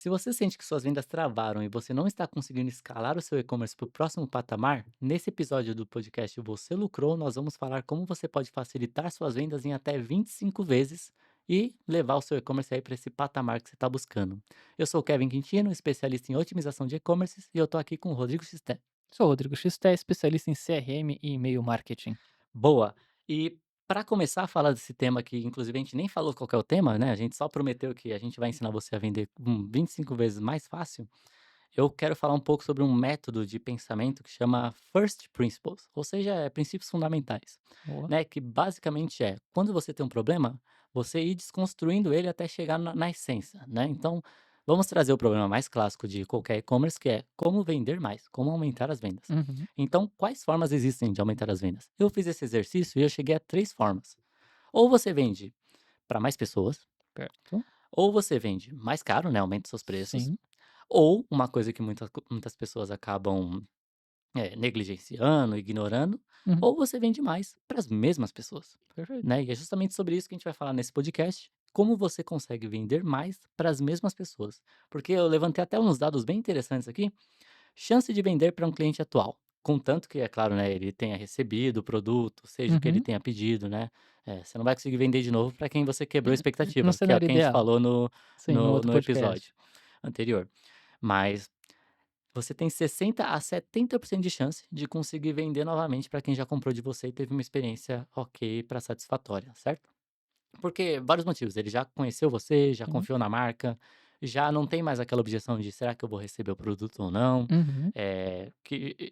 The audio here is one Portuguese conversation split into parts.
Se você sente que suas vendas travaram e você não está conseguindo escalar o seu e-commerce para o próximo patamar, nesse episódio do podcast Você Lucrou, nós vamos falar como você pode facilitar suas vendas em até 25 vezes e levar o seu e-commerce aí para esse patamar que você está buscando. Eu sou o Kevin Quintino, especialista em otimização de e-commerces, e eu estou aqui com o Rodrigo Xisté. Sou o Rodrigo Xisté, especialista em CRM e e-mail marketing. Boa! E para começar a falar desse tema que, inclusive, a gente nem falou qual que é o tema, né? A gente só prometeu que a gente vai ensinar você a vender 25 vezes mais fácil. Eu quero falar um pouco sobre um método de pensamento que chama First Principles, ou seja, princípios fundamentais, Boa. né? Que basicamente é, quando você tem um problema, você ir desconstruindo ele até chegar na essência, né? Então, vamos trazer o problema mais clássico de qualquer e-commerce, que é como vender mais, como aumentar as vendas. Uhum. Então, quais formas existem de aumentar as vendas? Eu fiz esse exercício e eu cheguei a três formas. Ou você vende para mais pessoas, Certo. ou você vende mais caro, né? Aumenta os seus preços, Sim. ou uma coisa que muitas pessoas acabam, negligenciando, ignorando, Uhum. ou você vende mais para as mesmas pessoas, Perfeito. né. E é justamente sobre isso que a gente vai falar nesse podcast, como você consegue vender mais para as mesmas pessoas. Porque eu levantei até uns dados bem interessantes aqui, chance de vender para um cliente atual, contanto que, é claro, né, ele tenha recebido o produto, seja o que ele Uhum. tenha pedido, né. Você não vai conseguir vender de novo para quem você quebrou a No expectativa, que é o cenário que a gente ideal. falou no Sim, no no outro no podcast. episódio anterior. Mas você tem 60 a 70% de chance de conseguir vender novamente para quem já comprou de você e teve uma experiência ok para satisfatória, certo? Porque vários motivos, ele já conheceu você, já Sim. confiou na marca, já não tem mais aquela objeção de será que eu vou receber o produto ou não. Uhum.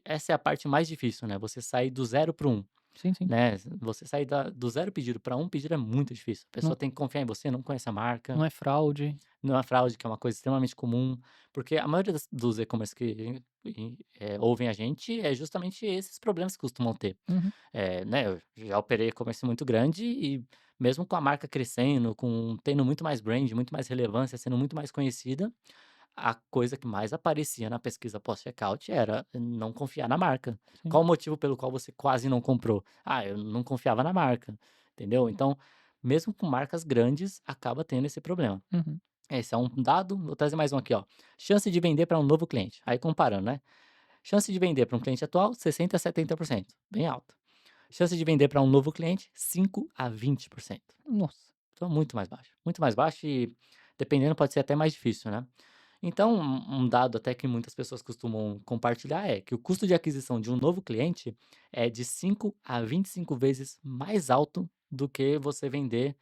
Essa é a parte mais difícil, né? Você sair do zero para um, Sim, sim. né? Você sair do zero pedido para um pedido é muito difícil. A pessoa Não, tem que confiar em você, não conhece a marca, não é fraude. não é fraude, que é uma coisa extremamente comum, porque a maioria dos e-commerce que ouvem a gente é justamente esses problemas que costumam ter. Uhum. Né, eu já operei e-commerce muito grande e mesmo com a marca crescendo, tendo muito mais brand, muito mais relevância, sendo muito mais conhecida, a coisa que mais aparecia na pesquisa pós-checkout era não confiar na marca. Sim. Qual o motivo pelo qual você quase não comprou? "Ah, eu não confiava na marca", entendeu? Então, mesmo com marcas grandes, acaba tendo esse problema. Uhum. Esse é um dado, vou trazer mais um aqui, ó. Chance de vender para um novo cliente. Aí comparando, né? Chance de vender para um cliente atual, 60 a 70%, bem alta. Chance de vender para um novo cliente, 5 a 20%. Nossa. Então, muito mais baixo. Muito mais baixo e, dependendo, pode ser até mais difícil, né? Então, um dado até que muitas pessoas costumam compartilhar é que o custo de aquisição de um novo cliente é de 5 a 25 vezes mais alto do que você vender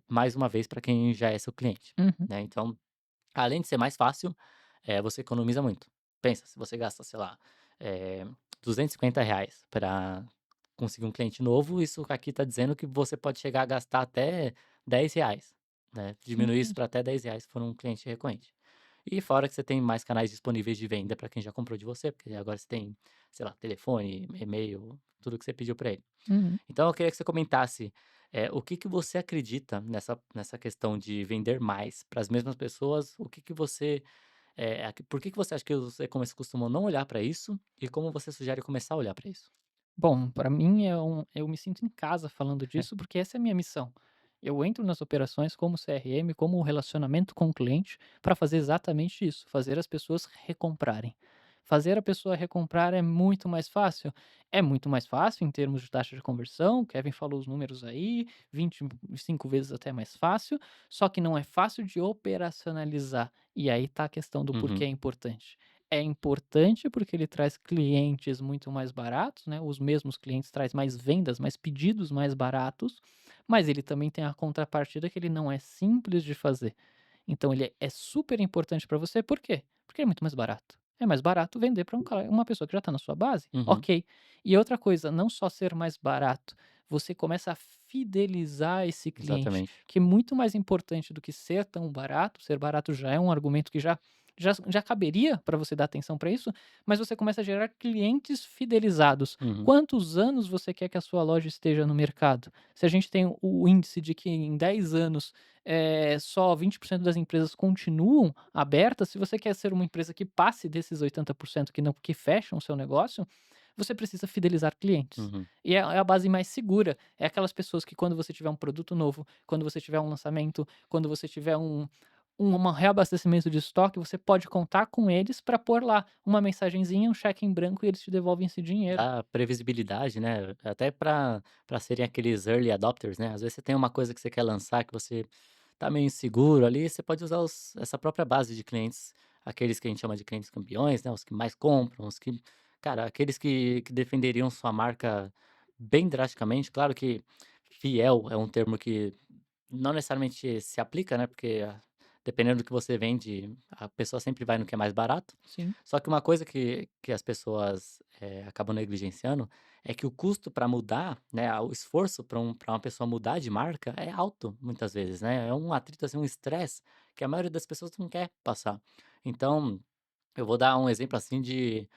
mais uma vez para quem já é seu cliente, Uhum. né? Então, além de ser mais fácil, você economiza muito. Pensa, se você gasta, sei lá, eh, R$ 250 para conseguir um cliente novo, isso aqui está dizendo que você pode chegar a gastar até R$ 10, né, Sim, diminuir isso sim. para até R$ 10 se for um cliente recorrente. E fora que você tem mais canais disponíveis de venda para quem já comprou de você, porque agora você tem, sei lá, telefone, e-mail, tudo que você pediu para ele. Uhum. Então eu queria que você comentasse, o que que você acredita nessa questão de vender mais para as mesmas pessoas, o que que você, por que que você acha que os e-commerce costumam não olhar para isso, e como você sugere começar a olhar para isso? Bom, para mim eu me sinto em casa falando disso, porque essa é a minha missão. Eu entro nas operações como CRM, como relacionamento com o cliente, para fazer exatamente isso, fazer as pessoas recomprarem. Fazer a pessoa recomprar é muito mais fácil? É muito mais fácil em termos de taxa de conversão, o Kevin falou os números aí, 25 vezes até mais fácil, só que não é fácil de operacionalizar. E aí tá a questão do porquê é Uhum, importante. É importante porque ele traz clientes muito mais baratos, né, os mesmos clientes traz mais vendas, mais pedidos mais baratos, mas ele também tem a contrapartida que ele não é simples de fazer. Então ele é super importante para você, por quê? Porque é muito mais barato. É mais barato vender para uma pessoa que já está na sua base, uhum, ok. E outra coisa, não só ser mais barato, você começa a fidelizar esse cliente, exatamente. que é muito mais importante do que ser tão barato. Ser barato já é um argumento que já caberia para você dar atenção para isso, mas você começa a gerar clientes fidelizados. Uhum, Quantos anos você quer que a sua loja esteja no mercado? Se a gente tem o índice de que em 10 anos só 20% das empresas continuam abertas, se você quer ser uma empresa que passe desses 80% que não que fecham o seu negócio, você precisa fidelizar clientes. uhum, E é a base mais segura, é aquelas pessoas que quando você tiver um produto novo, quando você tiver um lançamento, quando você tiver reabastecimento de estoque, você pode contar com eles para pôr lá uma mensagenzinha, um cheque em branco e eles te devolvem esse dinheiro. Dá previsibilidade, né, até para serem aqueles early adopters, né, às vezes você tem uma coisa que você quer lançar que você tá meio inseguro ali, você pode usar essa própria base de clientes, aqueles que a gente chama de clientes campeões, né, os que mais compram, os que cara, aqueles que defenderiam sua marca bem drasticamente. Claro que fiel é um termo que não necessariamente se aplica, né, porque dependendo do que você vende, a pessoa sempre vai no que é mais barato. Sim, Só que uma coisa que as pessoas, acabam negligenciando, é que o custo para mudar, né, o esforço para uma pessoa mudar de marca é alto, muitas vezes, né, é um atrito, assim, um estresse que a maioria das pessoas não quer passar. Então eu vou dar um exemplo, assim, de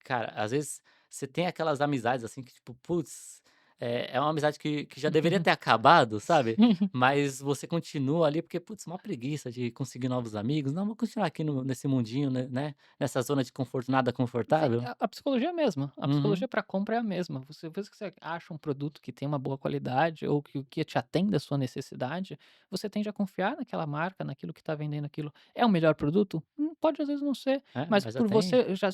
cara, às vezes você tem aquelas amizades, assim, que tipo, putz, é uma amizade que já deveria ter acabado, sabe, sim. mas você continua ali porque, putz, uma preguiça de conseguir novos amigos. "Não, vou continuar aqui nesse mundinho, né, nessa zona de conforto nada Sim, confortável". a psicologia é a mesma. A Uhum. psicologia para compra é a mesma. Você vez que você acha um produto que tem uma boa qualidade ou que te atende à sua necessidade, você tende a confiar naquela marca, naquilo que está vendendo aquilo. É o melhor produto? Pode às vezes não ser, É, mas mas por atende. você já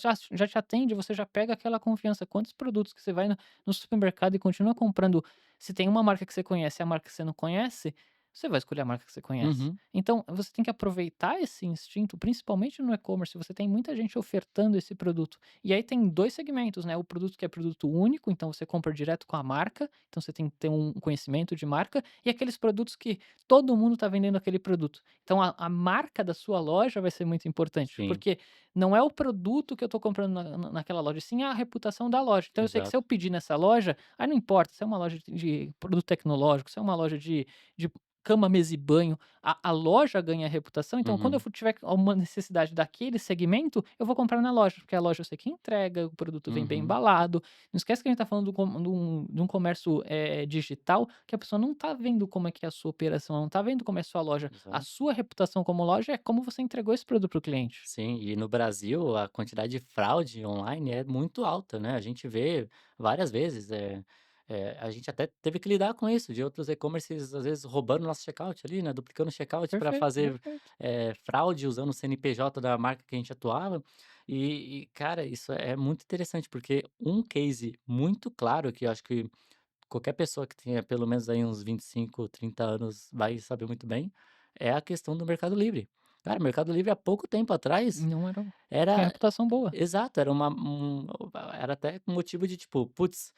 te atende, você já pega aquela confiança. Quantos produtos que você vai no supermercado e continua comprando, se tem uma marca que você conhece e a marca que você não conhece, você vai escolher a marca que você conhece. Uhum. Então, você tem que aproveitar esse instinto, principalmente no e-commerce, você tem muita gente ofertando esse produto. E aí tem 2 segmentos, né, o produto que é produto único, então você compra direto com a marca, então você tem que ter um conhecimento de marca, e aqueles produtos que todo mundo está vendendo aquele produto. Então a marca da sua loja vai ser muito importante, Sim, porque não é o produto que eu estou comprando naquela loja, sim a reputação da loja. Então eu sei que se exato. eu pedir nessa loja, aí não importa se é uma loja de produto tecnológico, se é uma loja de cama, mesa e banho, a loja ganha reputação, então quando eu Uhum. tiver uma necessidade daquele segmento, eu vou comprar na loja, porque a loja eu sei que entrega, o produto vem bem Uhum. embalado. Não esquece que a gente está falando de um comércio, digital, que a pessoa não está vendo como é que é a sua operação, ela não está vendo como é a sua loja. A Exato. sua reputação como loja é como você entregou esse produto para o cliente. Sim, e no Brasil a quantidade de fraude online é muito alta, né, a gente vê várias vezes, a gente até teve que lidar com isso, de outros e-commerces, às vezes, roubando nosso checkout ali, né, duplicando o checkout para Perfeito, fazer, perfeito. fraude usando o CNPJ da marca que a gente atuava. Cara, isso é muito interessante, porque um case muito claro que eu acho que qualquer pessoa que tenha pelo menos aí uns 25, 30 anos vai saber muito bem, é a questão do Mercado Livre. Cara, o Mercado Livre há pouco tempo atrás Não era tinha era reputação boa. exato, era até com motivo de tipo, putz,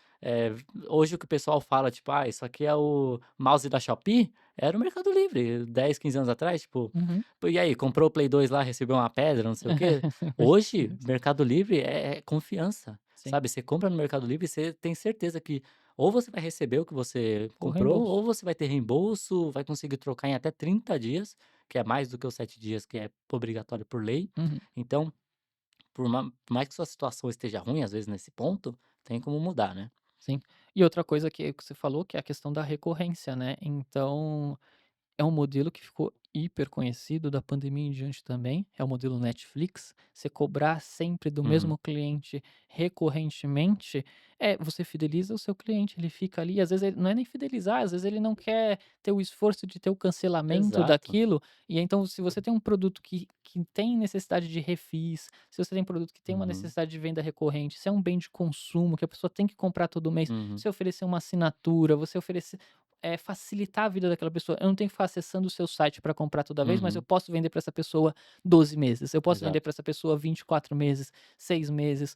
hoje o que o pessoal fala, tipo: "Ah, isso aqui é o mouse da Shopee", era o Mercado Livre 10, 15 anos atrás, tipo: Uhum. "Pô, e aí, comprou o Play 2 lá, recebeu uma pedra, não sei o quê". Hoje, Mercado Livre é confiança, Sim, sabe, você compra no Mercado Livre, você tem certeza que ou você vai receber o que você o comprou, reembolso. ou você vai ter reembolso, vai conseguir trocar em até 30 dias, que é mais do que os 7 dias que é obrigatório por lei. Uhum. Então por mais que sua situação esteja ruim, às vezes, nesse ponto, tem como mudar, né. Sim. E outra coisa que você falou, que é a questão da recorrência, né, então é um modelo que ficou hiper conhecido da pandemia em diante também, é o modelo Netflix. Você cobrar sempre do Uhum. mesmo cliente recorrentemente, você fideliza o seu cliente, ele fica ali, às vezes ele não é nem fidelizar, às vezes ele não quer ter o esforço de ter o cancelamento Exato. daquilo, e aí então se você tem um produto que tem necessidade de refis, se você tem um produto que tem uma Uhum. necessidade de venda recorrente, se é um bem de consumo que a pessoa tem que comprar todo mês, Uhum. você oferecer uma assinatura, você oferecer facilitar a vida daquela pessoa. Eu não tenho que ficar acessando o seu site para comprar toda vez, mas eu Uhum. posso vender para essa pessoa 12 meses, eu posso vender Exato. para essa pessoa 24 meses, 6 meses,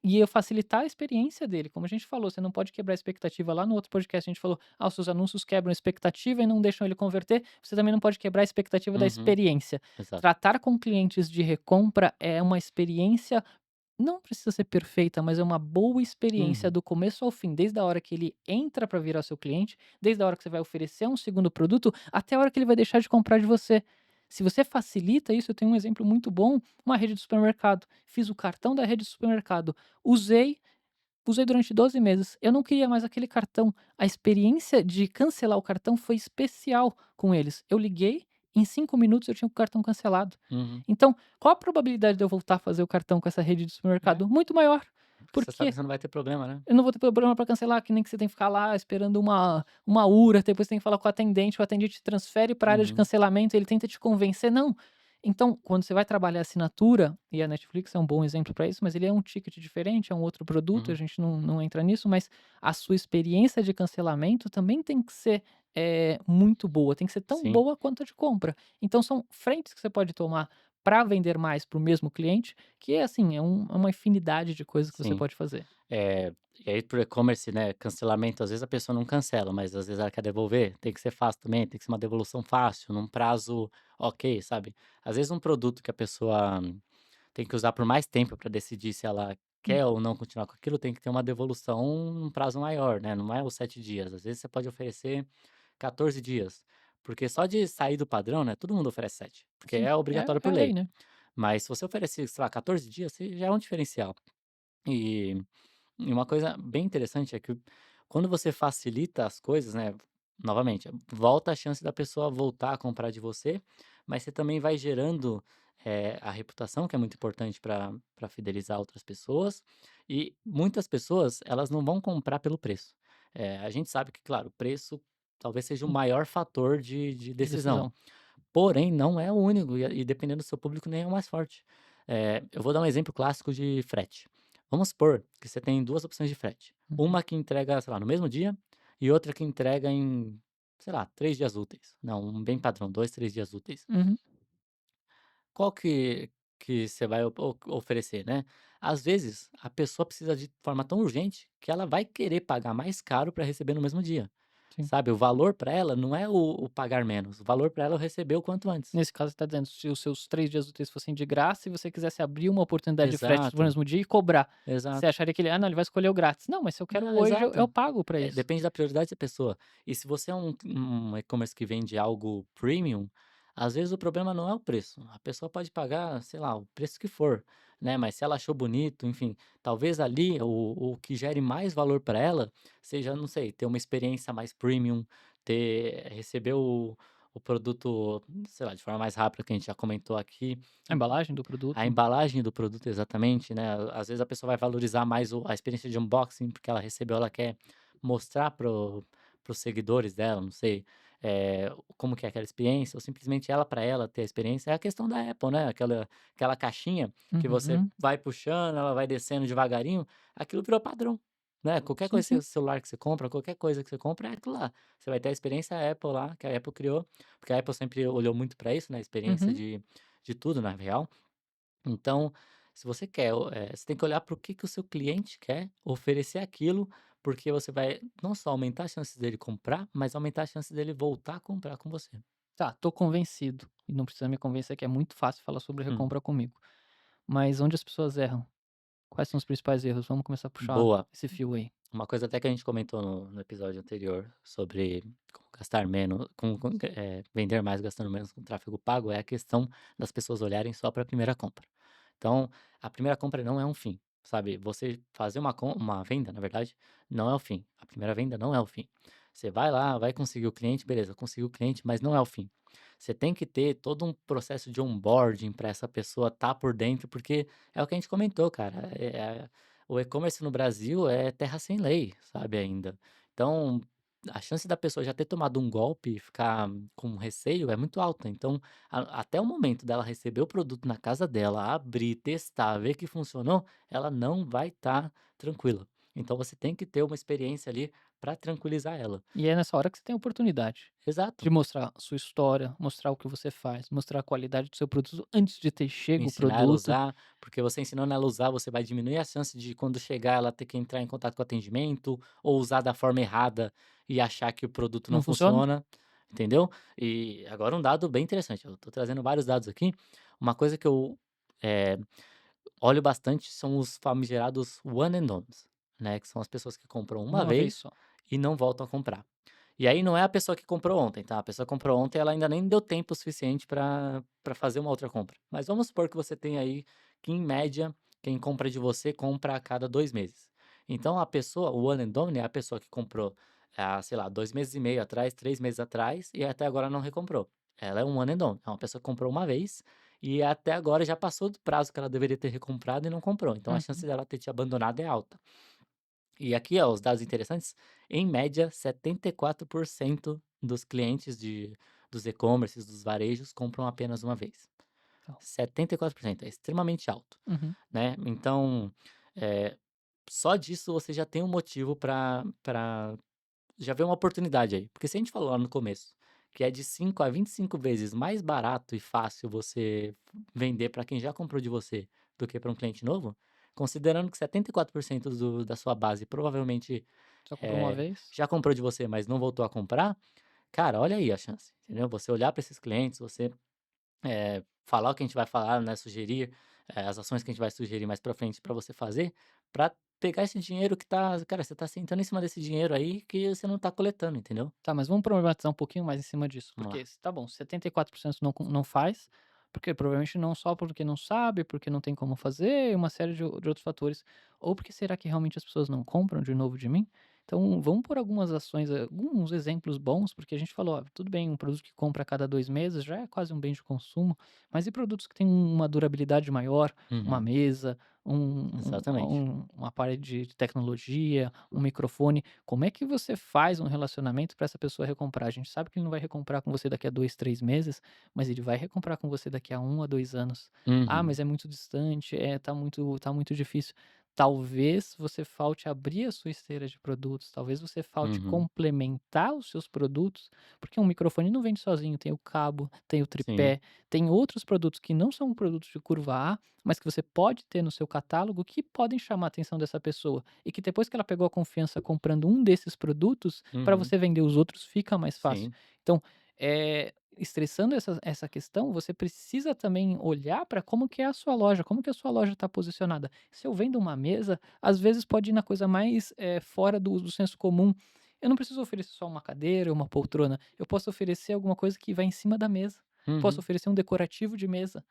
e eu facilitar a experiência dele, como a gente falou, você não pode quebrar a expectativa. Lá no outro podcast a gente falou: "Ah, os seus anúncios quebram a expectativa e não deixam ele converter", você também não pode quebrar a expectativa da Uhum. experiência. Exato. Tratar com clientes de recompra é uma experiência, não precisa ser perfeita, mas é uma boa experiência Uhum. do começo ao fim, desde a hora que ele entra para virar seu cliente, desde a hora que você vai oferecer um segundo produto, até a hora que ele vai deixar de comprar de você. Se você facilita isso, eu tenho um exemplo muito bom, uma rede de supermercado. Fiz o cartão da rede de supermercado, usei, usei durante 12 meses. Eu não queria mais aquele cartão. A experiência de cancelar o cartão foi especial com eles. Eu liguei, em 5 minutos eu tinha o cartão cancelado. Uhum. Então, qual a probabilidade de eu voltar a fazer o cartão com essa rede de É. supermercado? Muito maior. Porque você sabe Porque que você não vai ter problema, né. eu não vou ter problema pra cancelar, que nem que você tem que ficar lá esperando uma hora, depois tem que falar com o atendente te transfere pra área de Uhum, cancelamento, ele tenta te convencer, não. Então, quando você vai trabalhar assinatura, e a Netflix é um bom exemplo pra isso, mas ele é um ticket diferente, é um outro produto, a uhum. gente não entra nisso, mas a sua experiência de cancelamento também tem que ser, muito boa, tem que ser tão Sim, boa quanto a de compra. Então são frentes que você pode tomar pra vender mais para o mesmo cliente, que é assim, é uma infinidade de coisas que você sim. pode fazer. Eh, e aí para e-commerce, né, cancelamento, às vezes a pessoa não cancela, mas às vezes ela quer devolver, tem que ser fácil também, tem que ser uma devolução fácil, num prazo ok, sabe. Às vezes um produto que a pessoa tem que usar por mais tempo para decidir se ela Hum. quer ou não continuar com aquilo, tem que ter uma devolução num prazo maior, né, não é os 7 dias, às vezes você pode oferecer 14 dias, porque só de sair do padrão, né, todo mundo oferece 7, porque Sim, é é obrigatório é por a lei, lei, né. mas se você oferecer, sei lá, 14 dias, você já é um diferencial. E uma coisa bem interessante é que quando você facilita as coisas, né, novamente, volta a chance da pessoa voltar a comprar de você, mas você também vai gerando, a reputação, que é muito importante para fidelizar outras pessoas, e muitas pessoas, elas não vão comprar pelo preço. A gente sabe que, claro, o preço talvez seja o Hum, maior fator de de decisão, decisão. porém não é o único e dependendo do seu público nem é o mais forte. Eu vou dar um exemplo clássico de frete. Vamos supor que você tem 2 opções de frete, Uhum, uma que entrega, sei lá, no mesmo dia e outra que entrega em, sei lá, 3 dias úteis. Não, um bem padrão, 2, 3 dias úteis. uhum. Qual que você vai oferecer, né? Às vezes, a pessoa precisa de forma tão urgente que ela vai querer pagar mais caro para receber no mesmo dia, Sim. sabe? O valor para ela não é o pagar menos, o valor para ela é o receber o quanto antes. Nesse caso, você tá dizendo, se os seus 3 dias úteis fossem de graça e você quisesse abrir uma oportunidade de frete no Exato, mesmo dia e cobrar, você exato. acharia que ele: "Ah, não, ele vai escolher o grátis". Não, mas se eu quero Não, hoje, eu exato. pago pra isso. Depende da prioridade da pessoa. E se você é um e-commerce que vende algo premium, às vezes o problema não é o preço. A pessoa pode pagar, sei lá, o preço que for, né? Mas se ela achou bonito, enfim, talvez ali o que gere mais valor para ela seja, não sei, ter uma experiência mais premium, receber o produto, sei lá, de forma mais rápida, que a gente já comentou aqui. A embalagem do A produto. embalagem do produto, exatamente, né? Às vezes a pessoa vai valorizar mais a experiência de unboxing, porque ela recebeu, ela quer mostrar os seguidores dela, não sei, como que é aquela experiência, ou simplesmente ela para ela ter a experiência. É a questão da Apple, né? Aquela caixinha que você Uhum. vai puxando, ela vai descendo devagarinho, aquilo virou padrão. Né? Qualquer Sim, coisa, sim. celular que você compra, qualquer coisa que você compra, é aquilo lá. Você vai ter a experiência Apple lá, que a Apple criou, porque a Apple sempre olhou muito para isso, né? A experiência Uhum. de tudo, na real. Então, se você quer, você tem que olhar para o que que o seu cliente quer, oferecer aquilo, porque você vai não só aumentar as chances dele comprar, mas aumentar as chances dele voltar a comprar com você. Tá, tô convencido. E não precisa me convencer que é muito fácil falar sobre Hum, recompra comigo. Mas onde as pessoas erram? Quais são os principais erros? Vamos começar a puxar boa. esse fio aí. Uma coisa até que a gente comentou no episódio anterior sobre como gastar menos, vender mais gastando menos com tráfego pago, é a questão das pessoas olharem só para a primeira compra. Então, a primeira compra não é um fim, sabe? Você fazer uma venda, na verdade, não é o fim. A primeira venda não é o fim. Você vai lá, vai conseguir o cliente, beleza, conseguiu o cliente, mas não é o fim. Você tem que ter todo um processo de onboarding para essa pessoa estar por dentro, porque é o que a gente comentou, cara. O e-commerce no Brasil é terra sem lei, sabe, ainda. Então, a chance da pessoa já ter tomado um golpe e ficar com receio é muito alta. Então, até o momento dela receber o produto na casa dela, abrir, testar, ver que funcionou, ela não vai estar tranquila. Então, você tem que ter uma experiência ali para tranquilizar ela. E é nessa hora que você tem a oportunidade de Exato. mostrar a sua história, mostrar o que você faz, mostrar a qualidade do seu produto antes de ter chego o Ensinar ela a produto. usar, porque você ensinando ela a usar, você vai diminuir a chance de quando chegar ela ter que entrar em contato com o atendimento, ou usar da forma errada e achar que o produto não Não funciona? funciona, entendeu? E agora um dado bem interessante, eu tô trazendo vários dados aqui, uma coisa que eu, eh, olho bastante são os famigerados one and dones, né, que são as pessoas que compram uma Uma vez vez só. e não voltam a comprar. E aí não é a pessoa que comprou ontem, tá? A pessoa comprou ontem, ela ainda nem deu tempo suficiente para fazer uma outra compra. Mas vamos supor que você tem aí que, em média, quem compra de você compra a cada 2 meses. Então a pessoa, o one and done é a pessoa que comprou, sei lá, 2 meses e meio atrás, 3 meses atrás e até agora não recomprou. ela é um one and done. É uma pessoa que comprou uma vez e até agora já passou do prazo que ela deveria ter recomprado e não comprou. Então a chance Uhum. dela ter te abandonado é alta. E aqui, ó, os dados interessantes, em média, 74% dos clientes dos e-commerces, dos varejos, compram apenas uma vez. Então 74% é extremamente alto, uhum. né? Então, eh, só disso você já tem um motivo para já vê uma oportunidade aí. Porque se a gente falou lá no começo, que é de 5 a 25 vezes mais barato e fácil você vender para quem já comprou de você do que para um cliente novo, considerando que 74% da sua base provavelmente Só comprou uma eh, vez? já comprou de você, mas não voltou a comprar, cara, olha aí a chance, entendeu? Você olhar para esses clientes, você falar o que a gente vai falar, né, sugerir, as ações que a gente vai sugerir mais pra frente pra você fazer, pra pegar esse dinheiro que tá cara, você tá sentando em cima desse dinheiro aí que você não tá coletando, entendeu? Tá, mas vamos problematizar um pouquinho mais em cima disso, Vamos porque lá. se tá bom, 74% não faz, porque provavelmente não só porque não sabe, porque não tem como fazer, uma série de outros fatores, ou porque será que realmente as pessoas não compram de novo de mim? Então vamos por algumas ações, alguns exemplos bons, porque a gente falou, ó, tudo bem, um produto que compra a cada 2 meses já é quase um bem de consumo, mas e produtos que têm uma durabilidade maior, uma Uhum. mesa, Exatamente. um aparelho de tecnologia, um microfone, como é que você faz um relacionamento para essa pessoa recomprar? A gente sabe que ele não vai recomprar com você daqui a 2, 3 meses, mas ele vai recomprar com você daqui a 1 a 2 anos. Ah, Uhum. mas é muito distante, tá muito difícil. Talvez você falte abrir a sua esteira de produtos, talvez você falte Uhum. complementar os seus produtos, porque um microfone não vende sozinho, tem o cabo, tem o Sim. tripé, tem outros produtos que não são produtos de curva A, mas que você pode ter no seu catálogo que podem chamar a atenção dessa pessoa e que depois que ela pegou a confiança comprando um desses produtos, para Uhum. você vender os outros fica mais fácil. Sim. Então, estressando essa questão, você precisa também olhar para como que é a sua loja, como que a sua loja está posicionada. Se eu vendo uma mesa, às vezes pode ir na coisa mais fora do senso comum. Eu não preciso oferecer só uma cadeira, uma poltrona. Eu posso oferecer alguma coisa que vai em cima da mesa. Posso Uhum. oferecer um decorativo de mesa.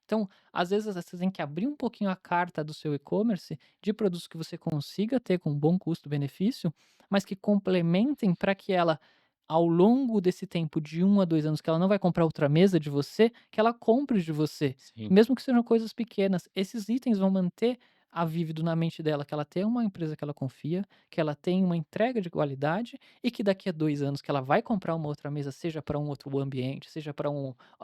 Então, às vezes, você tem que abrir um pouquinho a carta do seu e-commerce de produtos que você consiga ter com bom custo-benefício, mas que complementem para que ela, ao longo desse tempo de 1 a 2 anos, que ela não vai comprar outra mesa de você, que ela compre de você, Sim. mesmo que sejam coisas pequenas. Esses itens vão manter a vívido na mente dela que ela tem uma empresa que ela confia, que ela tem uma entrega de qualidade e que daqui a 2 anos que ela vai comprar uma outra mesa, seja para um outro ambiente, seja para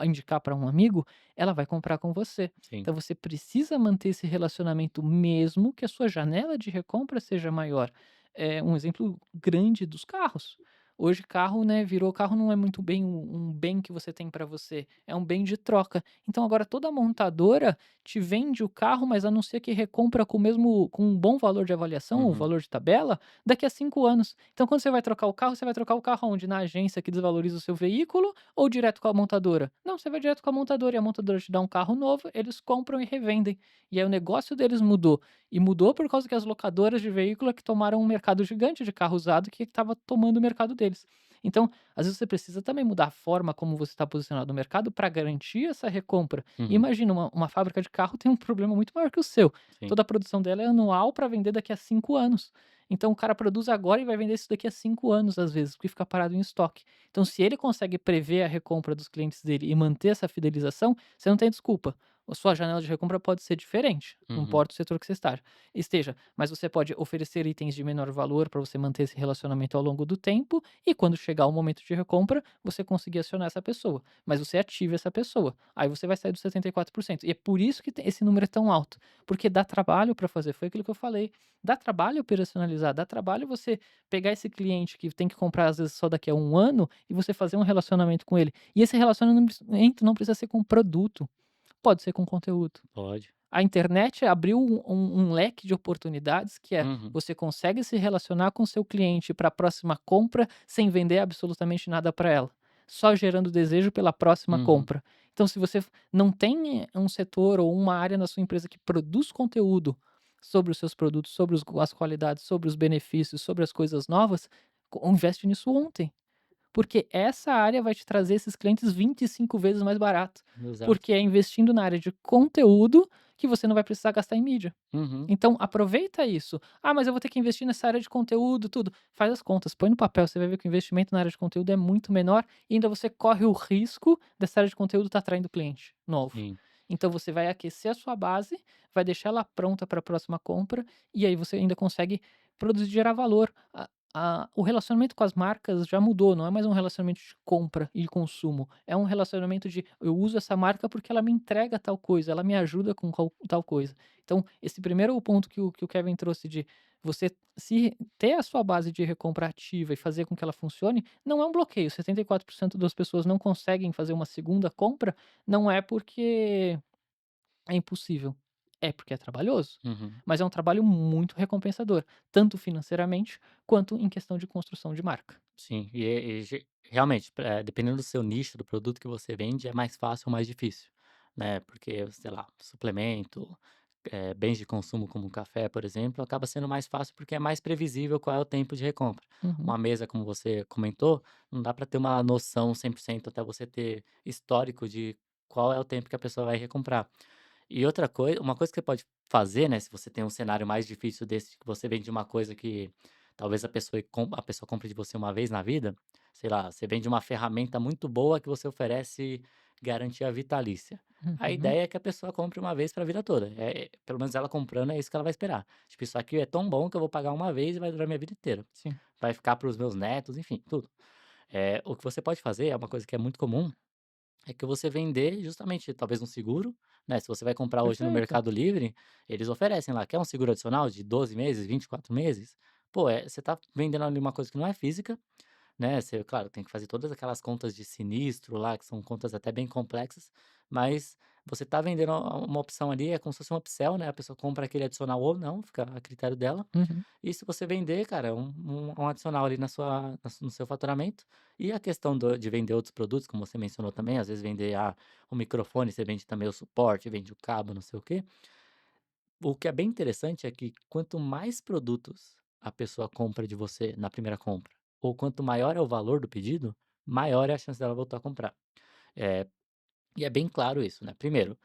indicar para um amigo, ela vai comprar com você. Sim. Então você precisa manter esse relacionamento mesmo que a sua janela de recompra seja maior. É um exemplo grande dos carros. Hoje carro, né, virou carro não é muito bem um bem que você tem para você, é um bem de troca. Então agora toda montadora te vende o carro, mas anuncia que recompra com um bom valor de avaliação, o Uhum. valor de tabela, daqui a 5 anos. Então quando você vai trocar o carro, você vai trocar o carro onde? Na agência que desvaloriza o seu veículo ou direto com a montadora? Não, você vai direto com a montadora e a montadora te dá um carro novo, eles compram e revendem. E aí o negócio deles mudou. E mudou por causa que as locadoras de veículo é que tomaram um mercado gigante de carro usado que estava tomando o mercado deles. Então, às vezes você precisa também mudar a forma como você está posicionado no mercado para garantir essa recompra. E Uhum. imagina, uma fábrica de carro tem um problema muito maior que o seu. Sim. Toda a produção dela é anual para vender daqui a 5 anos. Então o cara produz agora e vai vender isso daqui a 5 anos, às vezes, porque fica parado em estoque. Então, se ele consegue prever a recompra dos clientes dele e manter essa fidelização, você não tem desculpa. A sua janela de recompra pode ser diferente, não Uhum. importa o setor que você esteja, mas você pode oferecer itens de menor valor para você manter esse relacionamento ao longo do tempo e quando chegar o momento de recompra, você conseguir acionar essa pessoa, mas você ativa essa pessoa. Aí você vai sair dos 74%. E é por isso que esse número é tão alto, porque dá trabalho para fazer, foi aquilo que eu falei. Dá trabalho operacionalizar, dá trabalho você pegar esse cliente que tem que comprar às vezes só daqui a 1 ano e você fazer um relacionamento com ele. E esse relacionamento não precisa ser com produto, pode ser com conteúdo. Pode. A internet abriu um leque de oportunidades que é, Uhum. você consegue se relacionar com seu cliente para a próxima compra sem vender absolutamente nada para ela, só gerando desejo pela próxima Uhum. compra. Então se você não tem um setor ou uma área na sua empresa que produz conteúdo sobre os seus produtos, sobre as qualidades, sobre os benefícios, sobre as coisas novas, investe nisso ontem. Porque essa área vai te trazer esses clientes 25 vezes mais barato. Exato. Porque é investindo na área de conteúdo que você não vai precisar gastar em mídia. Uhum. Então aproveita isso. "Ah, mas eu vou ter que investir nessa área de conteúdo, tudo". Faz as contas, põe no papel, você vai ver que o investimento na área de conteúdo é muito menor e ainda você corre o risco dessa área de conteúdo estar atraindo cliente novo. Sim. Então você vai aquecer a sua base, vai deixar ela pronta para a próxima compra, e aí você ainda consegue produzir e gerar valor. O relacionamento com as marcas já mudou, não é mais um relacionamento de compra e consumo, é um relacionamento de: "Eu uso essa marca porque ela me entrega tal coisa, ela me ajuda com tal coisa". Então, esse primeiro ponto que o Kevin trouxe de você se ter a sua base de recompra ativa e fazer com que ela funcione, não é um bloqueio. 74% das pessoas não conseguem fazer uma segunda compra, não é porque é impossível, é porque é trabalhoso, Uhum. mas é um trabalho muito recompensador, tanto financeiramente quanto em questão de construção de marca. Sim, realmente, dependendo do seu nicho, do produto que você vende, é mais fácil ou mais difícil, né, porque, sei lá, suplemento, bens de consumo como café, por exemplo, acaba sendo mais fácil porque é mais previsível qual é o tempo de recompra. Uhum, Uma mesa, como você comentou, não dá para ter uma noção 100% até você ter histórico de qual é o tempo que a pessoa vai recomprar. E outra coisa, uma coisa que você pode fazer, né, se você tem um cenário mais difícil desse, que você vende uma coisa que talvez a pessoa compre de você uma vez na vida, sei lá, você vende uma ferramenta muito boa que você oferece garantia vitalícia. A uhum, ideia é que a pessoa compre uma vez para a vida toda. Pelo menos ela comprando é isso que ela vai esperar. Tipo, isso aqui é tão bom que eu vou pagar uma vez e vai durar minha vida inteira. sim. Vai ficar para os meus netos, enfim, tudo. O que você pode fazer é uma coisa que é muito comum, é que você vender justamente talvez um seguro, né, se você vai comprar hoje no Perfeito. Mercado Livre, eles oferecem lá, quer um seguro adicional de 12 meses, 24 meses? Pô, você tá vendendo ali uma coisa que não é física, né, você, claro, tem que fazer todas aquelas contas de sinistro lá, que são contas até bem complexas, mas você tá vendendo uma opção ali, é como se fosse um upsell, né, a pessoa compra aquele adicional ou não, fica a critério dela, Uhum, e se você vender, cara, um adicional ali no seu faturamento. E a questão de vender outros produtos, como você mencionou também, às vezes vender o microfone, você vende também o suporte, vende o cabo, não sei o quê. O que é bem interessante é que quanto mais produtos a pessoa compra de você na primeira compra, ou quanto maior é o valor do pedido, maior é a chance dela voltar a comprar. Eh, e é bem claro isso, né. Primeiro,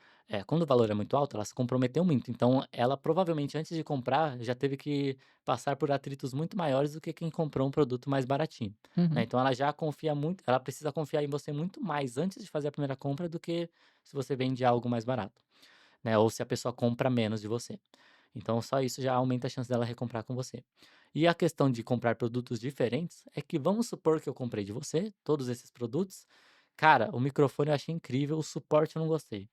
quando o valor é muito alto, ela se comprometeu muito, então ela provavelmente antes de comprar já teve que passar por atritos muito maiores do que quem comprou um produto mais baratinho, né. uhum, Então ela já confia muito, ela precisa confiar em você muito mais antes de fazer a primeira compra do que se você vende algo mais barato, né, ou se a pessoa compra menos de você. Então só isso já aumenta a chance dela recomprar com você. E a questão de comprar produtos diferentes é que vamos supor que eu comprei de você todos esses produtos. Cara, o microfone eu achei incrível, o suporte eu não gostei.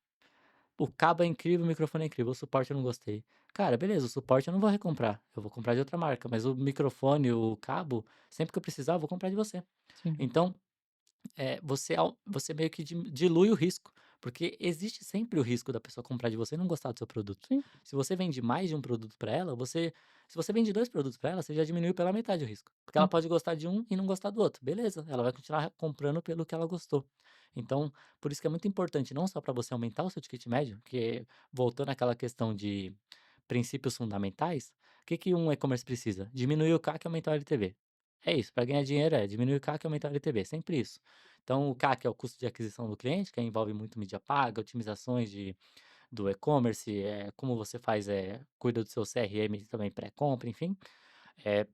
O cabo é incrível, o microfone é incrível, o suporte eu não gostei. Cara, beleza, o suporte eu não vou recomprar, eu vou comprar de outra marca, mas o microfone, o cabo, sempre que eu precisar, eu vou comprar de você. sim, Então, você meio que dilui o risco, porque existe sempre o risco da pessoa comprar de você e não gostar do seu produto. sim, Se você vende mais de um produto para ela, se você vende 2 produtos para ela, você já diminuiu pela metade o risco, porque ela hum, pode gostar de um e não gostar do outro, beleza, ela vai continuar comprando pelo que ela gostou. Então, por isso que é muito importante não só para você aumentar o seu ticket médio, que voltando àquela questão de princípios fundamentais, o que que um e-commerce precisa? Diminuir o CAC e aumentar o LTV. É isso, para ganhar dinheiro é diminuir o CAC e aumentar o LTV, sempre isso. Então, o CAC é o custo de aquisição do cliente, que envolve muito mídia paga, otimizações do e-commerce, como você faz, cuida do seu CRM também pré-compra, enfim. Eh,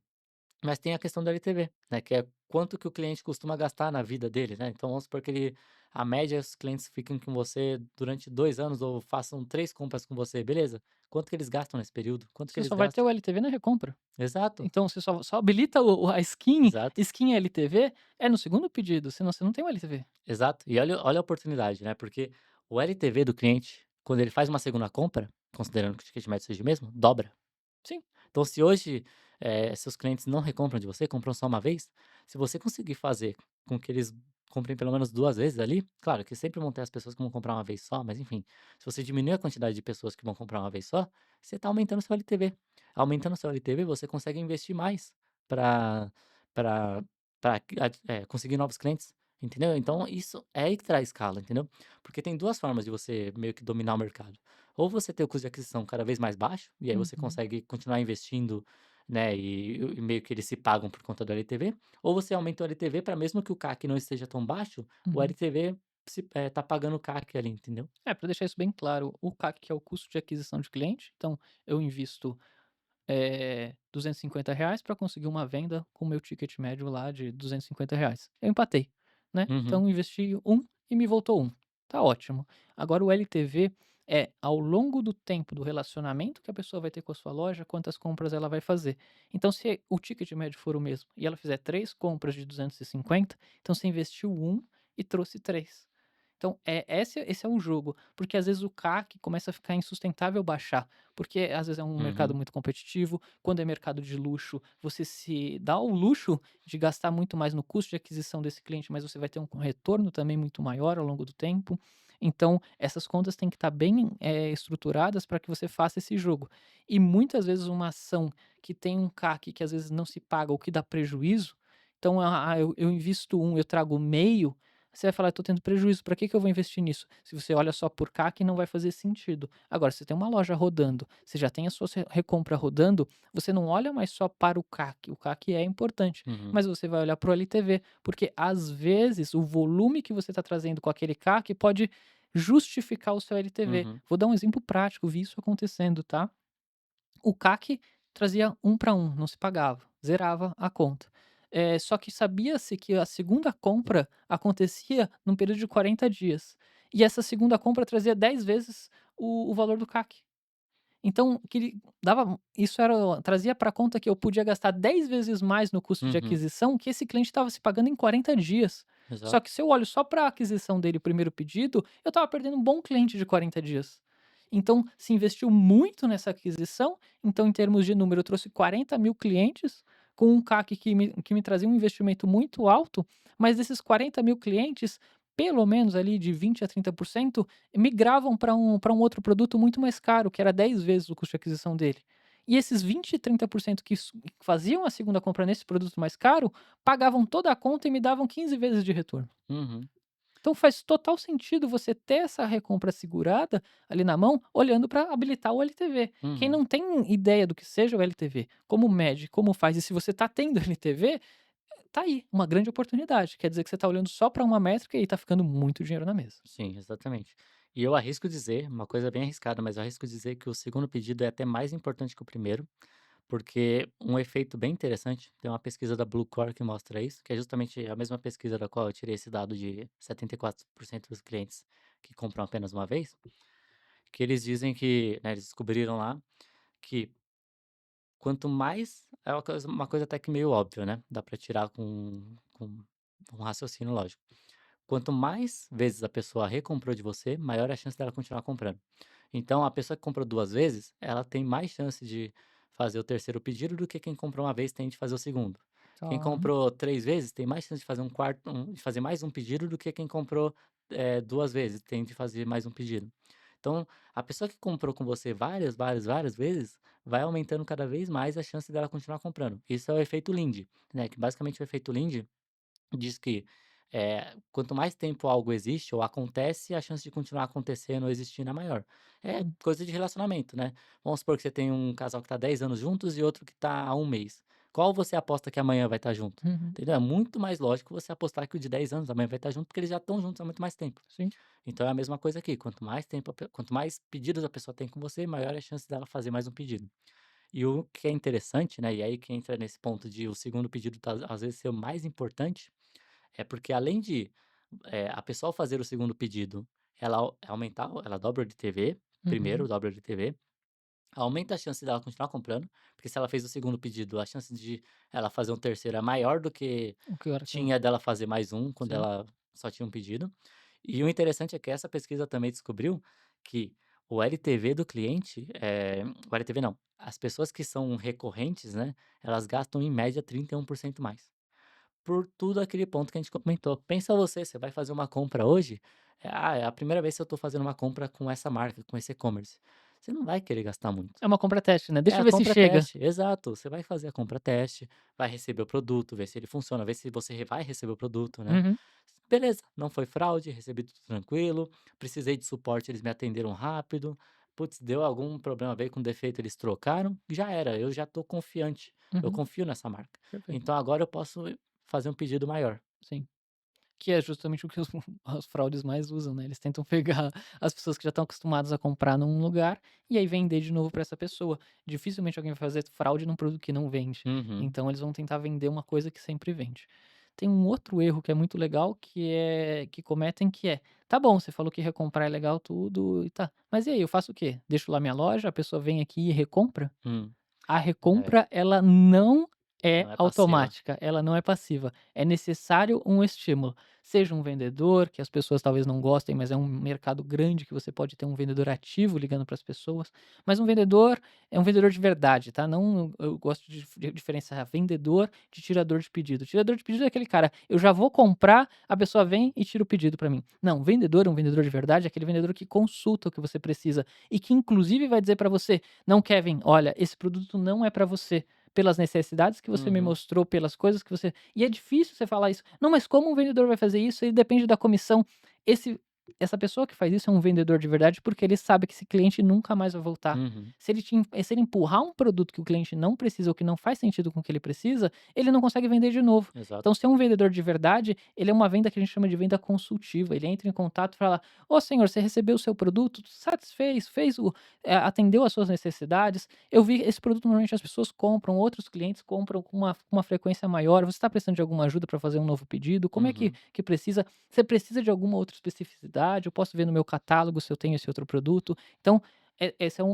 mas tem a questão do LTV, né, que é quanto que o cliente costuma gastar na vida dele, né. Então vamos supor que a média os clientes fiquem com você durante 2 anos ou façam 3 compras com você, beleza. Quanto que eles gastam nesse período? Quanto que você eles só vai ter gastam? o LTV na recompra. Exato, Então você só habilita a exato, skin LTV é no segundo pedido, senão você não tem o LTV. exato. E olha a oportunidade, né, porque o LTV do cliente, quando ele faz uma segunda compra, considerando que o ticket médio seja o mesmo, dobra. Sim, Então, se hoje, seus clientes não recompram de você, compram só uma vez, se você conseguir fazer com que eles comprem pelo menos 2 vezes ali, claro que sempre vão ter as pessoas que vão comprar uma vez só, mas enfim, se você diminuir a quantidade de pessoas que vão comprar uma vez só, você está aumentando seu LTV. Aumentando seu LTV, você consegue investir mais para para conseguir novos clientes, entendeu? Então isso é aí que traz escala, entendeu? Porque tem 2 formas de você meio que dominar o mercado. Ou você ter o custo de aquisição cada vez mais baixo, e aí você uhum, consegue continuar investindo, né, e meio que eles se pagam por conta do LTV, ou você aumenta o LTV para mesmo que o CAC não esteja tão baixo, o uhum. LTV tá pagando o CAC ali, entendeu? É, para deixar isso bem claro, o CAC, que é o custo de aquisição de cliente, então eu invisto R$ 250 para conseguir uma venda com o meu ticket médio lá de R$ 250. Eu empatei, né, Uhum, então investi um e me voltou um, tá ótimo. Agora o LTV é ao longo do tempo do relacionamento que a pessoa vai ter com a sua loja, quantas compras ela vai fazer. Então se o ticket médio for o mesmo e ela fizer 3 compras de 250, então você investiu um e trouxe 3. Então, esse é o jogo, porque às vezes o CAC começa a ficar insustentável baixar, porque às vezes é um mercado uhum, muito competitivo, quando é mercado de luxo, você se dá o luxo de gastar muito mais no custo de aquisição desse cliente, mas você vai ter um retorno também muito maior ao longo do tempo. Então, essas contas têm que estar bem, estruturadas para que você faça esse jogo. E muitas vezes uma ação que tem um CAC que às vezes não se paga ou que dá prejuízo, então, eu invisto um, eu trago meio. Você vai falar: "Eu tô tendo prejuízo, para que que eu vou investir nisso?". Se você olha só por CAC, não vai fazer sentido. Agora, você tem uma loja rodando, você já tem a sua recompra rodando, você não olha mais só para o CAC é importante, uhum, mas você vai olhar para o LTV, porque às vezes o volume que você está trazendo com aquele CAC pode justificar o seu LTV. uhum, Vou dar um exemplo prático, vi isso acontecendo, tá? O CAC trazia um para um, não se pagava, zerava a conta. Só que sabia-se que a segunda compra acontecia num período de 40 dias. E essa segunda compra trazia 10 vezes o valor do CAC. Então, que ele dava isso era trazia para a conta que eu podia gastar 10 vezes mais no custo de uhum, aquisição que esse cliente estava se pagando em 40 dias. Só exato. que se eu olho só para a aquisição dele, o primeiro pedido, eu estava perdendo um bom cliente de 40 dias. Então, se investiu muito nessa aquisição, então em termos de número eu trouxe 40.000 clientes, com um CAC que me trazia um investimento muito alto, mas desses 40.000 clientes, pelo menos ali de 20 a 30% migravam para um outro produto muito mais caro, que era 10 vezes o custo de aquisição dele. E esses 20 e 30% que faziam a segunda compra nesse produto mais caro, pagavam toda a conta e me davam 15 vezes de retorno. Uhum, Então faz total sentido você ter essa recompra segurada ali na mão, olhando para habilitar o LTV. Quem uhum. não tem ideia do que seja o LTV, como mede, como faz, e se você está tendo LTV, tá aí, uma grande oportunidade. Quer dizer que você está olhando só para uma métrica e está ficando muito dinheiro na mesa. Sim, exatamente. E eu arrisco dizer, uma coisa bem arriscada, mas eu arrisco dizer que o segundo pedido é até mais importante que o primeiro, porque um efeito bem interessante, tem uma pesquisa da Bluecore que mostra isso, que é justamente a mesma pesquisa da qual eu tirei esse dado de 74% dos clientes que compram apenas uma vez, que eles dizem que, né, eles descobriram lá que quanto mais, é uma coisa até que meio óbvia, né? Dá pra tirar com um raciocínio lógico. Quanto mais vezes a pessoa recomprou de você, maior é a chance dela continuar comprando. Então, a pessoa que comprou 2 vezes, ela tem mais chance de fazer o terceiro pedido do que quem comprou uma vez tem de fazer o segundo. Quem Tá. comprou 3 vezes tem mais chance de fazer de fazer mais um pedido do que quem comprou, 2 vezes, tem de fazer mais um pedido. Então, a pessoa que comprou com você várias, várias, várias vezes, vai aumentando cada vez mais a chance dela continuar comprando. Isso é o efeito Lindy, né, que basicamente o efeito Lindy diz que, quanto mais tempo algo existe ou acontece, a chance de continuar acontecendo ou existindo é maior. É Hum, coisa de relacionamento, né. Vamos supor que você tem um casal que está 10 anos juntos e outro que está há um mês. Qual você aposta que amanhã vai estar junto? uhum, Entendeu? É muito mais lógico você apostar que o de 10 anos amanhã vai estar junto, porque eles já estão juntos há muito mais tempo. sim. Então é a mesma coisa aqui, quanto mais pedidos a pessoa tem com você, maior é a chance dela fazer mais um pedido. E o que é interessante, né, e aí que entra nesse ponto de o segundo pedido tá às vezes ser o mais importante, é porque além de, a pessoa ao fazer o segundo pedido, ela dobra de TV, primeiro Uhum. dobra de TV, aumenta a chance dela continuar comprando, porque se ela fez o segundo pedido, a chance de ela fazer um terceiro é maior do que O que era que eu tinha dela fazer mais um, quando sim. ela só tinha um pedido. E o interessante é que essa pesquisa também descobriu que o LTV do cliente, o LTV não, as pessoas que são recorrentes, né, elas gastam em média 31% mais. Por tudo aquele ponto que a gente comentou. Pensa você, você vai fazer uma compra hoje, é a primeira vez que eu estou fazendo uma compra com essa marca, com esse e-commerce. Você não vai querer gastar muito. É uma compra teste, né, É deixa a eu ver se compra chega. teste, exato. Você vai fazer a compra teste, vai receber o produto, ver se ele funciona, ver se você vai receber o produto, né. Uhum. Beleza, não foi fraude, recebi tudo tranquilo, precisei de suporte, eles me atenderam rápido. Putz, deu algum problema, veio com defeito, eles trocaram, já era, eu já estou confiante, eu Uhum. confio nessa marca. Perfeito. Então agora eu posso fazer um pedido maior. Sim. Que é justamente o que os as fraudes mais usam, né, eles tentam pegar as pessoas que já estão acostumadas a comprar num lugar, e aí vender de novo para essa pessoa. Dificilmente alguém vai fazer fraude num produto que não vende, Uhum. então eles vão tentar vender uma coisa que sempre vende. Tem um outro erro que é muito legal, que cometem, que é: "Tá bom, você falou que recomprar é legal tudo e tá, mas e aí, eu faço o quê? Deixo lá minha loja, a pessoa vem aqui e recompra?" Hum. A É, recompra, ela não é não é passiva. automática, ela não é passiva. É necessário um estímulo. Seja um vendedor, que as pessoas talvez não gostem, mas é um mercado grande que você pode ter um vendedor ativo ligando para as pessoas. Mas um vendedor é um vendedor de verdade, tá? Não, eu gosto de diferenciar vendedor de tirador de pedido. Tirador de pedido é aquele cara, eu já vou comprar, a pessoa vem e tira o pedido para mim. Não, vendedor, um vendedor de verdade, é aquele vendedor que consulta o que você precisa e que inclusive vai dizer para você: "Não, Kevin, olha, esse produto não é para você, pelas necessidades que você me Uhum. mostrou, pelas coisas que você", e é difícil você falar isso. "Não, mas como um vendedor vai fazer isso? Ele depende da comissão". Esse Essa pessoa que faz isso é um vendedor de verdade, porque ele sabe que esse cliente nunca mais vai voltar. Uhum. Se ele empurrar um produto que o cliente não precisa ou que não faz sentido com o que ele precisa, ele não consegue vender de novo. Exato. Então, ser um vendedor de verdade, ele é uma venda que a gente chama de venda consultiva. Ele entra em contato e fala: "Ô senhor, você recebeu o seu produto, satisfez, atendeu às suas necessidades. Eu vi esse produto, normalmente as pessoas compram, outros clientes compram com uma frequência maior. Você está precisando de alguma ajuda para fazer um novo pedido? Como é que Uhum. que precisa? Você precisa de alguma outra especificidade? Eu posso ver no meu catálogo se eu tenho esse outro produto". Então, esse é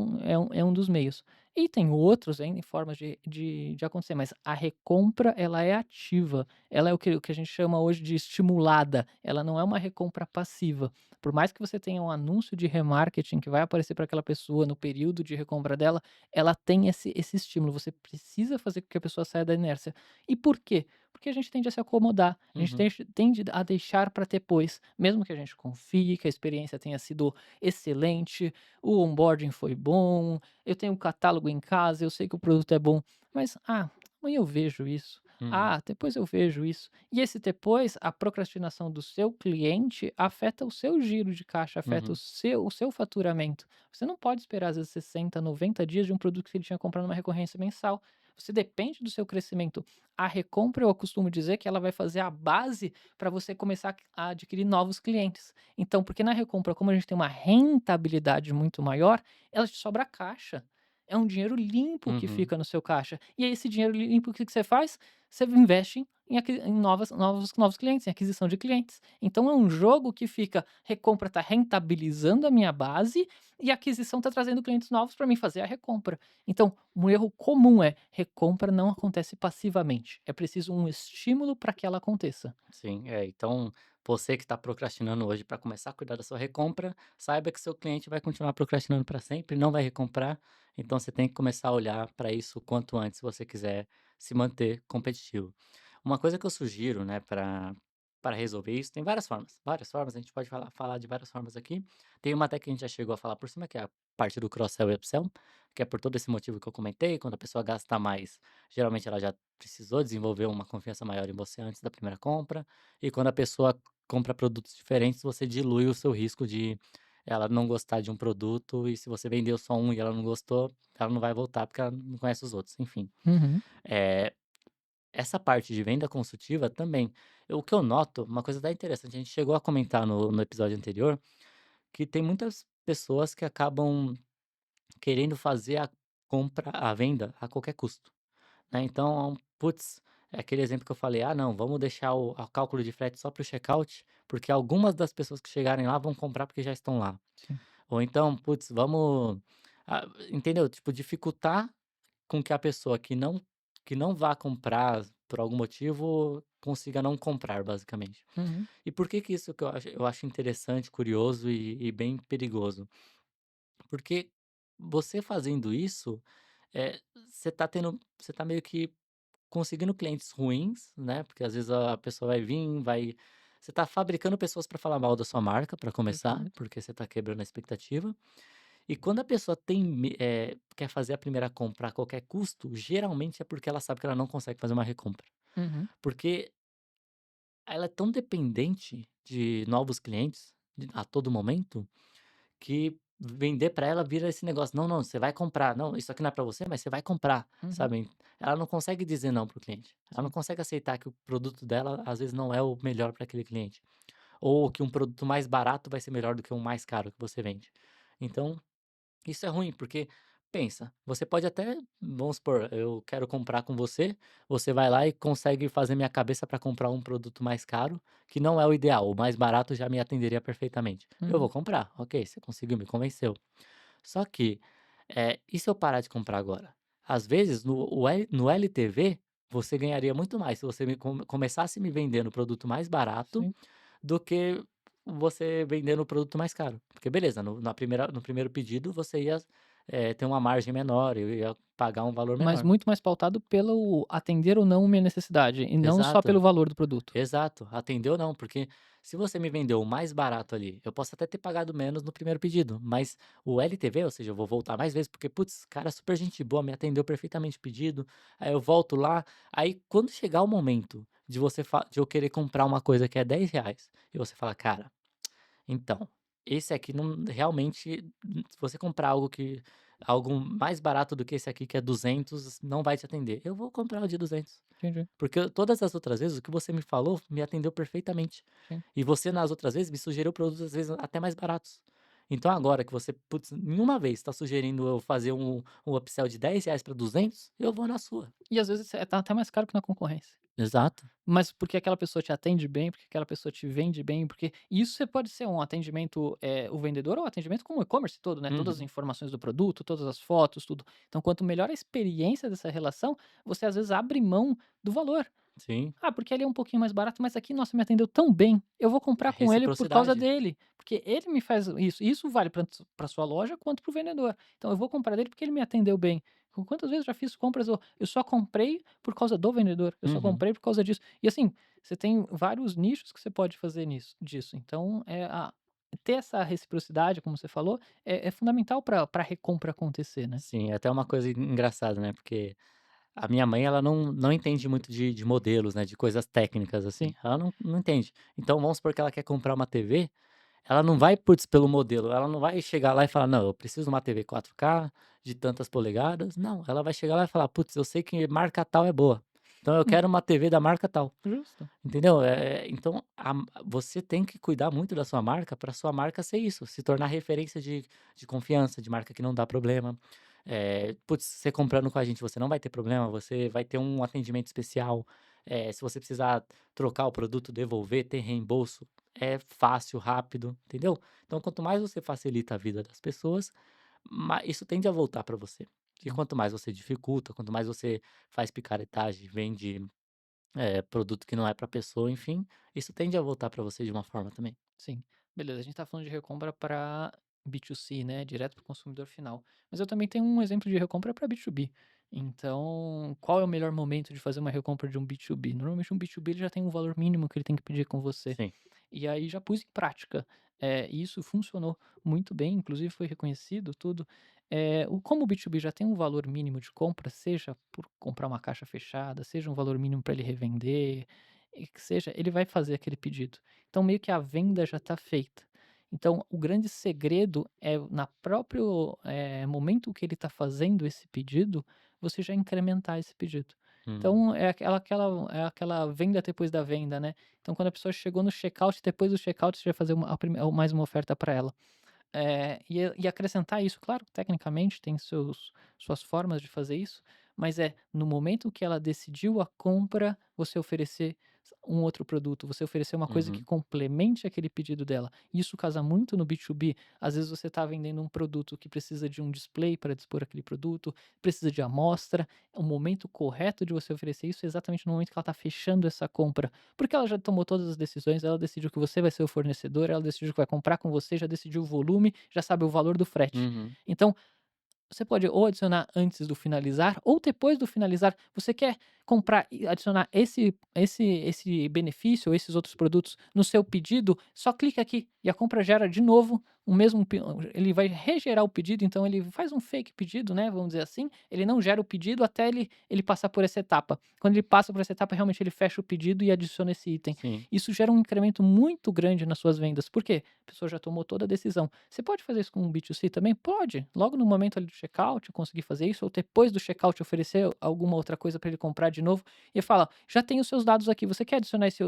um dos meios. E tem outros ainda em formas de acontecer, mas a recompra, ela é ativa. Ela é o que a gente chama hoje de estimulada, ela não é uma recompra passiva. Por mais que você tenha um anúncio de remarketing que vai aparecer para aquela pessoa no período de recompra dela, ela tem esse estímulo, você precisa fazer com que a pessoa saia da inércia. E por quê? Porque a gente tende a se acomodar, a gente Uhum. tende a deixar para depois, mesmo que a gente confie, que a experiência tenha sido excelente, o onboarding foi bom, eu tenho um catálogo em casa, eu sei que o produto é bom, mas, amanhã eu vejo isso. Uhum. Depois eu vejo isso. E esse depois, a procrastinação do seu cliente afeta o seu giro de caixa, afeta o Uhum. seu o seu faturamento. Você não pode esperar às vezes 60, 90 dias de um produto que ele tinha comprado numa recorrência mensal. Você depende do seu crescimento. A recompra, eu costumo dizer que ela vai fazer a base para você começar a adquirir novos clientes. Então, porque na recompra, como a gente tem uma rentabilidade muito maior, ela te sobra caixa. É um dinheiro limpo que Uhum. fica no seu caixa. E aí, esse dinheiro limpo, o que que você faz? Você investe em novos clientes, em aquisição de clientes. Então é um jogo que fica: recompra está rentabilizando a minha base e a aquisição está trazendo clientes novos para mim fazer a recompra. Então, um erro comum é: recompra não acontece passivamente. É preciso um estímulo para que ela aconteça. Sim, então você que está procrastinando hoje para começar a cuidar da sua recompra, saiba que seu cliente vai continuar procrastinando para sempre, não vai recomprar, então você tem que começar a olhar para isso o quanto antes se você quiser se manter competitivo. Uma coisa que eu sugiro, né, para resolver isso, tem várias formas, a gente pode falar de várias formas aqui. Tem uma até que a gente já chegou a falar por cima, que é a parte do cross-sell e upsell, que é por todo esse motivo que eu comentei, quando a pessoa gasta mais, geralmente ela já precisou desenvolver uma confiança maior em você antes da primeira compra, e quando a pessoa compra produtos diferentes, você dilui o seu risco de ela não gostar de um produto, e se você vendeu só um e ela não gostou, ela não vai voltar porque ela não conhece os outros, enfim. Uhum, Eh, Essa parte de venda consultiva também, o que eu noto, uma coisa até interessante, a gente chegou a comentar no episódio anterior, que tem muitas pessoas que acabam querendo fazer a venda a qualquer custo. Né, então, putz, é aquele exemplo que eu falei: "Ah não, vamos deixar o cálculo de frete só para o checkout, porque algumas das pessoas que chegarem lá vão comprar porque já estão lá". sim. Ou então, putz, vamos entendeu? Tipo, dificultar com que a pessoa que não vá comprar por algum motivo, consiga não comprar, basicamente. Uhum, E por que que isso que eu acho interessante, curioso e bem perigoso? Porque você fazendo isso, você tá meio que conseguindo clientes ruins, né, porque às vezes a pessoa vai vir, você tá fabricando pessoas para falar mal da sua marca, para começar, perfeito. porque você tá quebrando a expectativa. E quando a pessoa quer fazer a primeira compra a qualquer custo, geralmente é porque ela sabe que ela não consegue fazer uma recompra. Uhum, Porque ela é tão dependente de novos clientes, a todo momento, que vender para ela vira esse negócio: "Não, não, você vai comprar. Não, isso aqui não é para você, mas você vai comprar", Uhum. sabe. Ela não consegue dizer não para o cliente. Ela não Sim. consegue aceitar que o produto dela, às vezes, não é o melhor para aquele cliente, ou que um produto mais barato vai ser melhor do que um mais caro que você vende. Então isso é ruim, porque pensa, você pode até, vamos supor, eu quero comprar com você, você vai lá e consegue fazer minha cabeça para comprar um produto mais caro, que não é o ideal, o mais barato já me atenderia perfeitamente. Eu vou Uhum. comprar, ok, você conseguiu, me convenceu. Só que, e se eu parar de comprar agora? Às vezes, no LTV, você ganharia muito mais se você começasse me vendendo o produto mais barato Sim. do que você vendendo o produto mais caro. Porque beleza, no primeiro pedido você ia, ter uma margem menor, eu ia pagar um valor Mas menor. muito mais pautado pelo atender ou não minha necessidade, e não só Exato. pelo valor do produto. Exato, atendeu não, porque se você me vendeu o mais barato ali, eu posso até ter pagado menos no primeiro pedido, mas o LTV, ou seja, eu vou voltar mais vezes, porque, putz, cara, super gente boa, me atendeu perfeitamente o pedido, aí eu volto lá, aí quando chegar o momento de de eu querer comprar uma coisa que é R$ 10, e você fala, cara, então, esse aqui não realmente, se você comprar algo mais barato do que esse aqui que é 200, não vai te atender. Eu vou comprar o de 200. Entendi. Porque todas as outras vezes, o que você me falou me atendeu perfeitamente. Sim. E você, nas outras vezes, me sugeriu produtos, às vezes, até mais baratos. Então agora que você, putz, nenhuma vez está sugerindo eu fazer um upsell de R$ 10 para 200, eu vou na sua. E às vezes tá até mais caro que na concorrência. Exato. Mas porque aquela pessoa te atende bem, porque aquela pessoa te vende bem, porque isso você pode ser um atendimento, o vendedor ou atendimento como o e-commerce todo, né, todas as Uhum. informações do produto, todas as fotos, tudo. Então quanto melhor a experiência dessa relação, você às vezes abre mão do valor. Sim, Ah, porque ali é um pouquinho mais barato, mas aqui, nossa, me atendeu tão bem, eu vou é comprar com ele por causa reciprocidade. dele, porque ele me faz isso. E isso vale tanto para sua loja quanto para o vendedor. Então eu vou comprar dele porque ele me atendeu bem. Com quantas vezes eu já fiz compras, eu só comprei por causa do vendedor, eu só Uhum. comprei por causa disso. E assim, você tem vários nichos que você pode fazer disso. Então, ter essa reciprocidade, como você falou, é fundamental para a recompra acontecer, né? Sim, é até uma coisa engraçada, né, porque a minha mãe, ela não entende muito de modelos, né, de coisas técnicas, assim, Sim. ela não entende. Então vamos supor que ela quer comprar uma TV. Ela não vai, putz, pelo modelo, ela não vai chegar lá e falar: "Não, eu preciso de uma TV 4K de tantas polegadas", não, ela vai chegar lá e falar: "Putz, eu sei que marca tal é boa, então eu Hum, quero uma TV da marca tal", justo. entendeu? Então você tem que cuidar muito da sua marca para sua marca ser isso, se tornar referência de confiança, de marca que não dá problema. Putz, você comprando com a gente, você não vai ter problema, você vai ter um atendimento especial, se você precisar trocar o produto, devolver, ter reembolso, é fácil, rápido, entendeu? Então, quanto mais você facilita a vida das pessoas, isso tende a voltar para você. E Sim. quanto mais você dificulta, quanto mais você faz picaretagem, vende, produto que não é para pessoa, enfim, isso tende a voltar para você de uma forma também. Sim, beleza. A gente tá falando de recompra para B2C, né, direto para o consumidor final. Mas eu também tenho um exemplo de recompra para B2B. Então, qual é o melhor momento de fazer uma recompra de um B2B? Normalmente um B2B ele já tem um valor mínimo que ele tem que pedir com você. Sim. E aí já pus em prática. E isso funcionou muito bem, inclusive foi reconhecido tudo. Como o B2B já tem um valor mínimo de compra, seja por comprar uma caixa fechada, seja um valor mínimo para ele revender, que seja, ele vai fazer aquele pedido. Então meio que a venda já está feita. Então o grande segredo é na próprio, momento que ele está fazendo esse pedido, você já incrementar esse pedido. Uhum. Então é aquela venda depois da venda, né. Então quando a pessoa chegou no checkout, depois do checkout você vai fazer mais uma oferta para ela. E acrescentar isso, claro, tecnicamente tem suas formas de fazer isso, mas no momento que ela decidiu a compra, você oferecer um outro produto, você oferecer uma coisa que Uhum. complemente aquele pedido dela. Isso casa muito no B2B. Às vezes você está vendendo um produto que precisa de um display para dispor aquele produto, precisa de amostra. O momento correto de você oferecer isso é exatamente no momento que ela está fechando essa compra, porque ela já tomou todas as decisões, ela decidiu que você vai ser o fornecedor, ela decidiu que vai comprar com você, já decidiu o volume, já sabe o valor do frete. Uhum. Então, você pode ou adicionar antes do finalizar ou depois do finalizar. Você quer comprar e adicionar esse benefício ou esses outros produtos no seu pedido, só clica aqui e a compra gera de novo o mesmo ele vai regerar o pedido, então ele faz um fake pedido, né, vamos dizer assim, ele não gera o pedido até ele passar por essa etapa. Quando ele passa por essa etapa, realmente ele fecha o pedido e adiciona esse item. Sim. Isso gera um incremento muito grande nas suas vendas. Por quê? A pessoa já tomou toda a decisão. Você pode fazer isso com o B2C também? Pode. Logo no momento ali do checkout, conseguir fazer isso, ou depois do checkout oferecer alguma outra coisa para ele comprar de novo e fala: já tem os seus dados aqui, você quer adicionar esse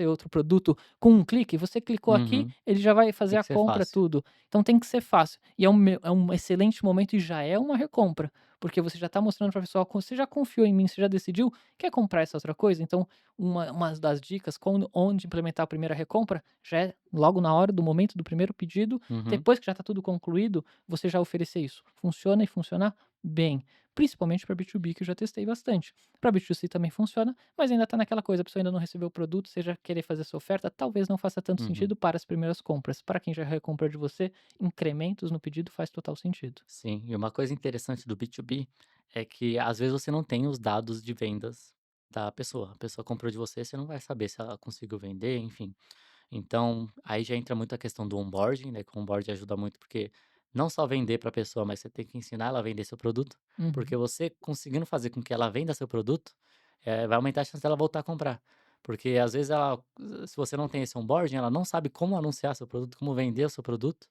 outro produto com um clique? Você clicou aqui, Uhum. ele já vai Tem fazer a que ser compra, fácil. tudo. Então tem que ser fácil. E é um excelente momento e já é uma recompra, porque você já está mostrando para a pessoa: Você já confiou em mim, você já decidiu, quer comprar essa outra coisa?". Então, uma das dicas onde implementar a primeira recompra já é logo na hora do momento do primeiro pedido, Uhum. depois que já está tudo concluído, você já oferecer isso. Funciona e funciona bem, principalmente para B2B, que eu já testei bastante. Para B2C também funciona, mas ainda está naquela coisa, a pessoa ainda não recebeu o produto, você já querer fazer essa oferta, talvez não faça tanto Uhum. sentido para as primeiras compras. Para quem já recompra de você, incrementos no pedido faz total sentido. Sim, e uma coisa interessante do B2B é que às vezes você não tem os dados de vendas da pessoa. A pessoa comprou de você, você não vai saber se ela conseguiu vender, enfim. Então, aí já entra muito a questão do onboarding, né? Que o onboarding ajuda muito porque não só vender para a pessoa, mas você tem que ensinar ela a vender seu produto, porque Uhum, você conseguindo fazer com que ela venda seu produto, vai aumentar a chance dela voltar a comprar. Porque às vezes ela, se você não tem esse onboarding, ela não sabe como anunciar seu produto, como vender o seu produto,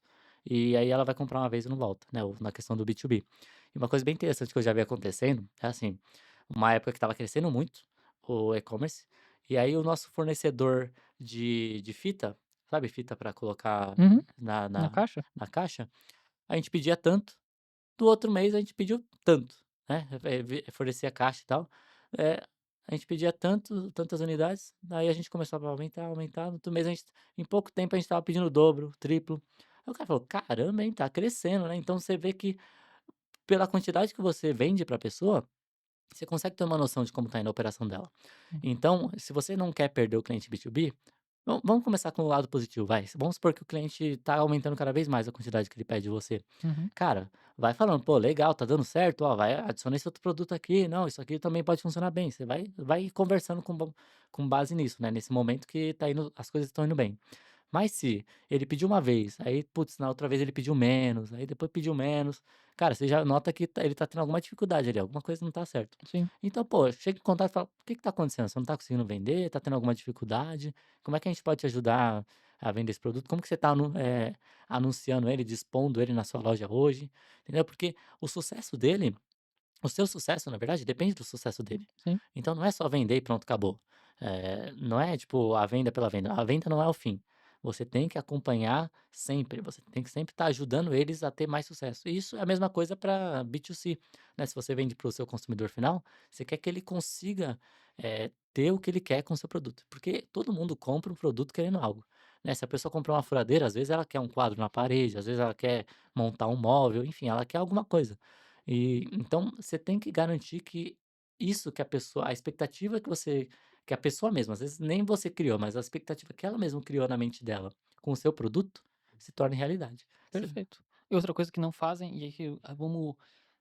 e aí ela vai comprar uma vez e não volta, né? Na questão do B2B. E uma coisa bem interessante que eu já vi acontecendo é assim, uma época que estava crescendo muito o e-commerce, e aí o nosso fornecedor de fita, sabe, fita para colocar uhum, na na na caixa? na caixa, a gente pedia tanto, do outro mês a gente pediu tanto, né, fornecia caixa e tal, eh, a gente pedia tantas unidades, aí a gente começou a aumentar, aumentar, no outro mês a gente em pouco tempo a gente estava pedindo o dobro, o triplo. Aí o cara falou: "Caramba, hein, tá crescendo, né". Então você vê que pela quantidade que você vende para a pessoa, você consegue ter uma noção de como está indo a operação dela. Hum, Então, se você não quer perder o cliente B2B, vamos começar com o lado positivo, vai. Vamos supor que o cliente está aumentando cada vez mais a quantidade que ele pede de você. uhum, Cara, vai falando, pô, legal, tá dando certo, ó, vai, adiciona esse outro produto aqui, não, isso aqui também pode funcionar bem. Você vai conversando com base nisso, né? Nesse momento que tá indo, as coisas estão indo bem. Mas se ele pediu uma vez, aí, putz, na outra vez ele pediu menos, aí depois pediu menos, cara, você já nota que ele tá tendo alguma dificuldade ali, alguma coisa não tá certo. sim. Então, pô, chega em contato e fala: "O que que tá acontecendo? Você não tá conseguindo vender? Tá tendo alguma dificuldade? Como é que a gente pode te ajudar a vender esse produto? Como que você tá anunciando ele, dispondo ele na sua loja hoje?", entendeu? Porque o sucesso dele o seu sucesso, na verdade, depende do sucesso dele. Sim, Então não é só vender e pronto, acabou. Não é tipo a venda pela venda. A venda não é o fim. Você tem que acompanhar sempre. Você tem que sempre estar ajudando eles a ter mais sucesso. E isso é a mesma coisa para B2C, né? Se você vende para o seu consumidor final, você quer que ele consiga ter o que ele quer com o seu produto. Porque todo mundo compra um produto querendo algo. Né? Se a pessoa comprar uma furadeira, às vezes ela quer um quadro na parede, às vezes ela quer montar um móvel, enfim, ela quer alguma coisa. E então você tem que garantir que isso que a expectativa que a pessoa mesma, às vezes nem você criou, mas a expectativa que ela mesma criou na mente dela com o seu produto, se torne realidade. Você perfeito. E outra coisa que não fazem, e aí que vamos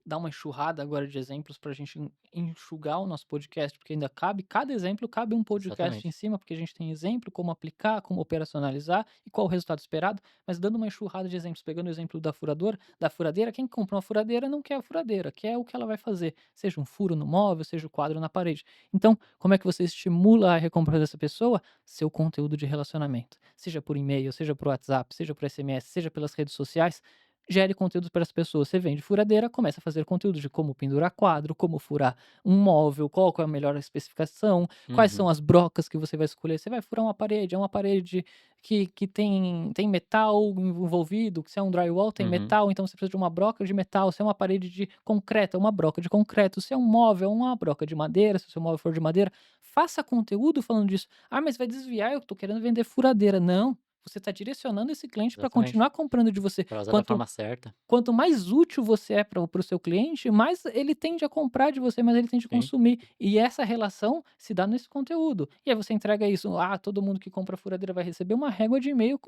dar uma enxurrada agora de exemplos para a gente enxugar o nosso podcast, porque ainda cabe, cada exemplo cabe um podcast em exatamente. cima, porque a gente tem exemplo, como aplicar, como operacionalizar e qual o resultado esperado, mas dando uma enxurrada de exemplos, pegando o exemplo da furadeira, quem compra uma furadeira não quer a furadeira, quer o que ela vai fazer, seja um furo no móvel, seja o quadro na parede. Então, como é que você estimula a recompra dessa pessoa? Seu conteúdo de relacionamento, seja por e-mail, seja por WhatsApp, seja por SMS, seja pelas redes sociais, gere conteúdos para as pessoas. Você vende furadeira, começa a fazer conteúdo de como pendurar quadro, como furar um móvel, qual que é a melhor especificação, quais são Uhum, as brocas que você vai escolher. Você vai furar uma parede, é uma parede que tem metal envolvido, se é um drywall tem uhum, metal, então você precisa de uma broca de metal, se é uma parede de concreto, é uma broca de concreto, se é um móvel, é uma broca de madeira, se o seu móvel for de madeira, faça conteúdo falando disso. Ah, mas vai desviar, eu estou querendo vender furadeira. Não, você está direcionando esse cliente para exatamente. continuar comprando de você. Para usar da Quanto forma certa. Quanto mais útil você é para o seu cliente, mais ele tende a comprar de você, mais ele tende a Sim, consumir. E essa relação se dá nesse conteúdo. E aí você entrega isso, todo mundo que compra furadeira vai receber uma régua de e-mail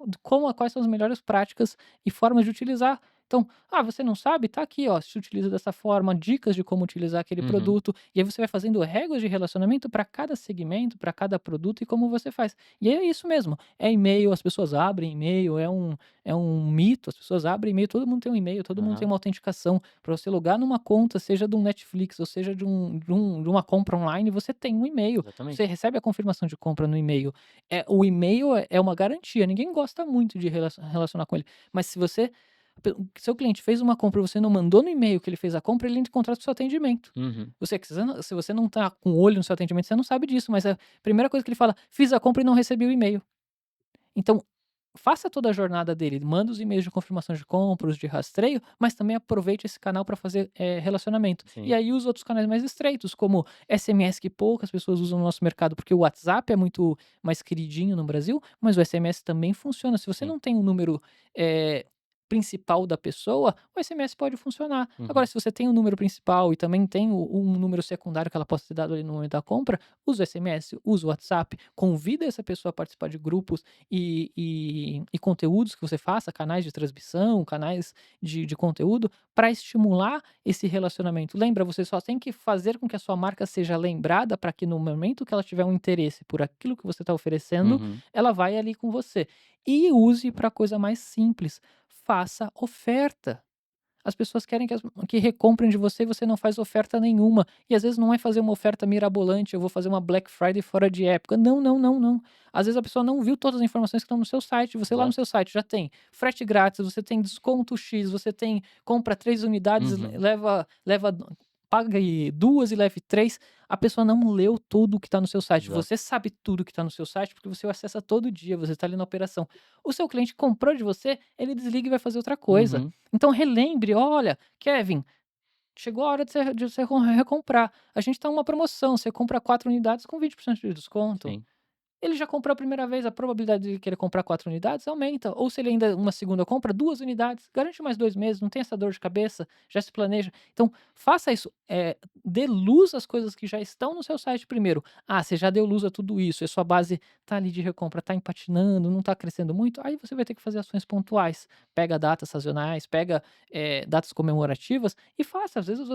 quais são as melhores práticas e formas de utilizar. Então, você não sabe? Tá aqui, ó, se utiliza dessa forma, dicas de como utilizar aquele Uhum. produto, e aí você vai fazendo regras de relacionamento para cada segmento, para cada produto e como você faz. E é isso mesmo, é e-mail, as pessoas abrem e-mail, é um mito, as pessoas abrem e-mail, todo mundo tem um e-mail, todo mundo tem Aham. uma autenticação. Para você logar numa conta, seja de um Netflix ou seja de uma compra online, você tem um e-mail. Você Exatamente. recebe a confirmação de compra no e-mail. O e-mail é uma garantia, ninguém gosta muito de relacionar com ele, mas se você seu cliente fez uma compra e você não mandou no e-mail que ele fez a compra, ele entra em contato com o seu atendimento. Uhum. Se você não tá com o olho no seu atendimento, você não sabe disso, mas a primeira coisa que ele fala: "Fiz a compra e não recebi o e-mail". Então, faça toda a jornada dele, manda os e-mails de confirmação de compra, os de rastreio, mas também aproveite esse canal para fazer, relacionamento. E Sim. aí os outros canais mais estreitos, como SMS, que poucas pessoas usam no nosso mercado, porque o WhatsApp é muito mais queridinho no Brasil, mas o SMS também funciona. Se você Sim. não tem um número, principal da pessoa, o SMS pode funcionar. Agora, Uhum. se você tem um número principal e também tem um número secundário que ela possa ter dado ali no momento da compra, usa o SMS, usa o WhatsApp, convida essa pessoa a participar de grupos e conteúdos que você faça, canais de transmissão, canais de conteúdo, para estimular esse relacionamento. Lembra, você só tem que fazer com que a sua marca seja lembrada para que no momento que ela tiver um interesse por aquilo que você está oferecendo, Uhum. ela vai ali com você. E use para coisa mais simples, faça oferta. As pessoas querem que recomprem de você e você não faz oferta nenhuma. E às vezes não é fazer uma oferta mirabolante, eu vou fazer uma Black Friday fora de época. Não, não, não, não. Às vezes a pessoa não viu todas as informações que estão no seu site. Você lá no Exato. seu site já tem frete grátis, você tem desconto X, você tem compra 3 unidades, Uhum. leva pague 2 e leve 3. A pessoa não leu tudo que está no seu site. Exato. Você sabe tudo que está no seu site porque você o acessa todo dia, você está ali na operação. O seu cliente comprou de você, ele desliga e vai fazer outra coisa. Uhum. Então relembre: "Olha, Kevin, chegou a hora de você recomprar. A gente tá numa promoção, você compra 4 unidades com 20% de desconto". Sim. Ele já comprou a primeira vez, a probabilidade de ele querer comprar 4 unidades aumenta. Ou se ele ainda uma segunda compra, 2 unidades. Garante mais 2 meses, não tem essa dor de cabeça, já se planeja. Então, faça isso, dê luz às coisas que já estão no seu site primeiro. Você já deu luz a tudo isso, e a sua base tá ali de recompra, tá empatinando, não tá crescendo muito, aí você vai ter que fazer ações pontuais. Pega datas sazonais, pega, datas comemorativas e faça. Às vezes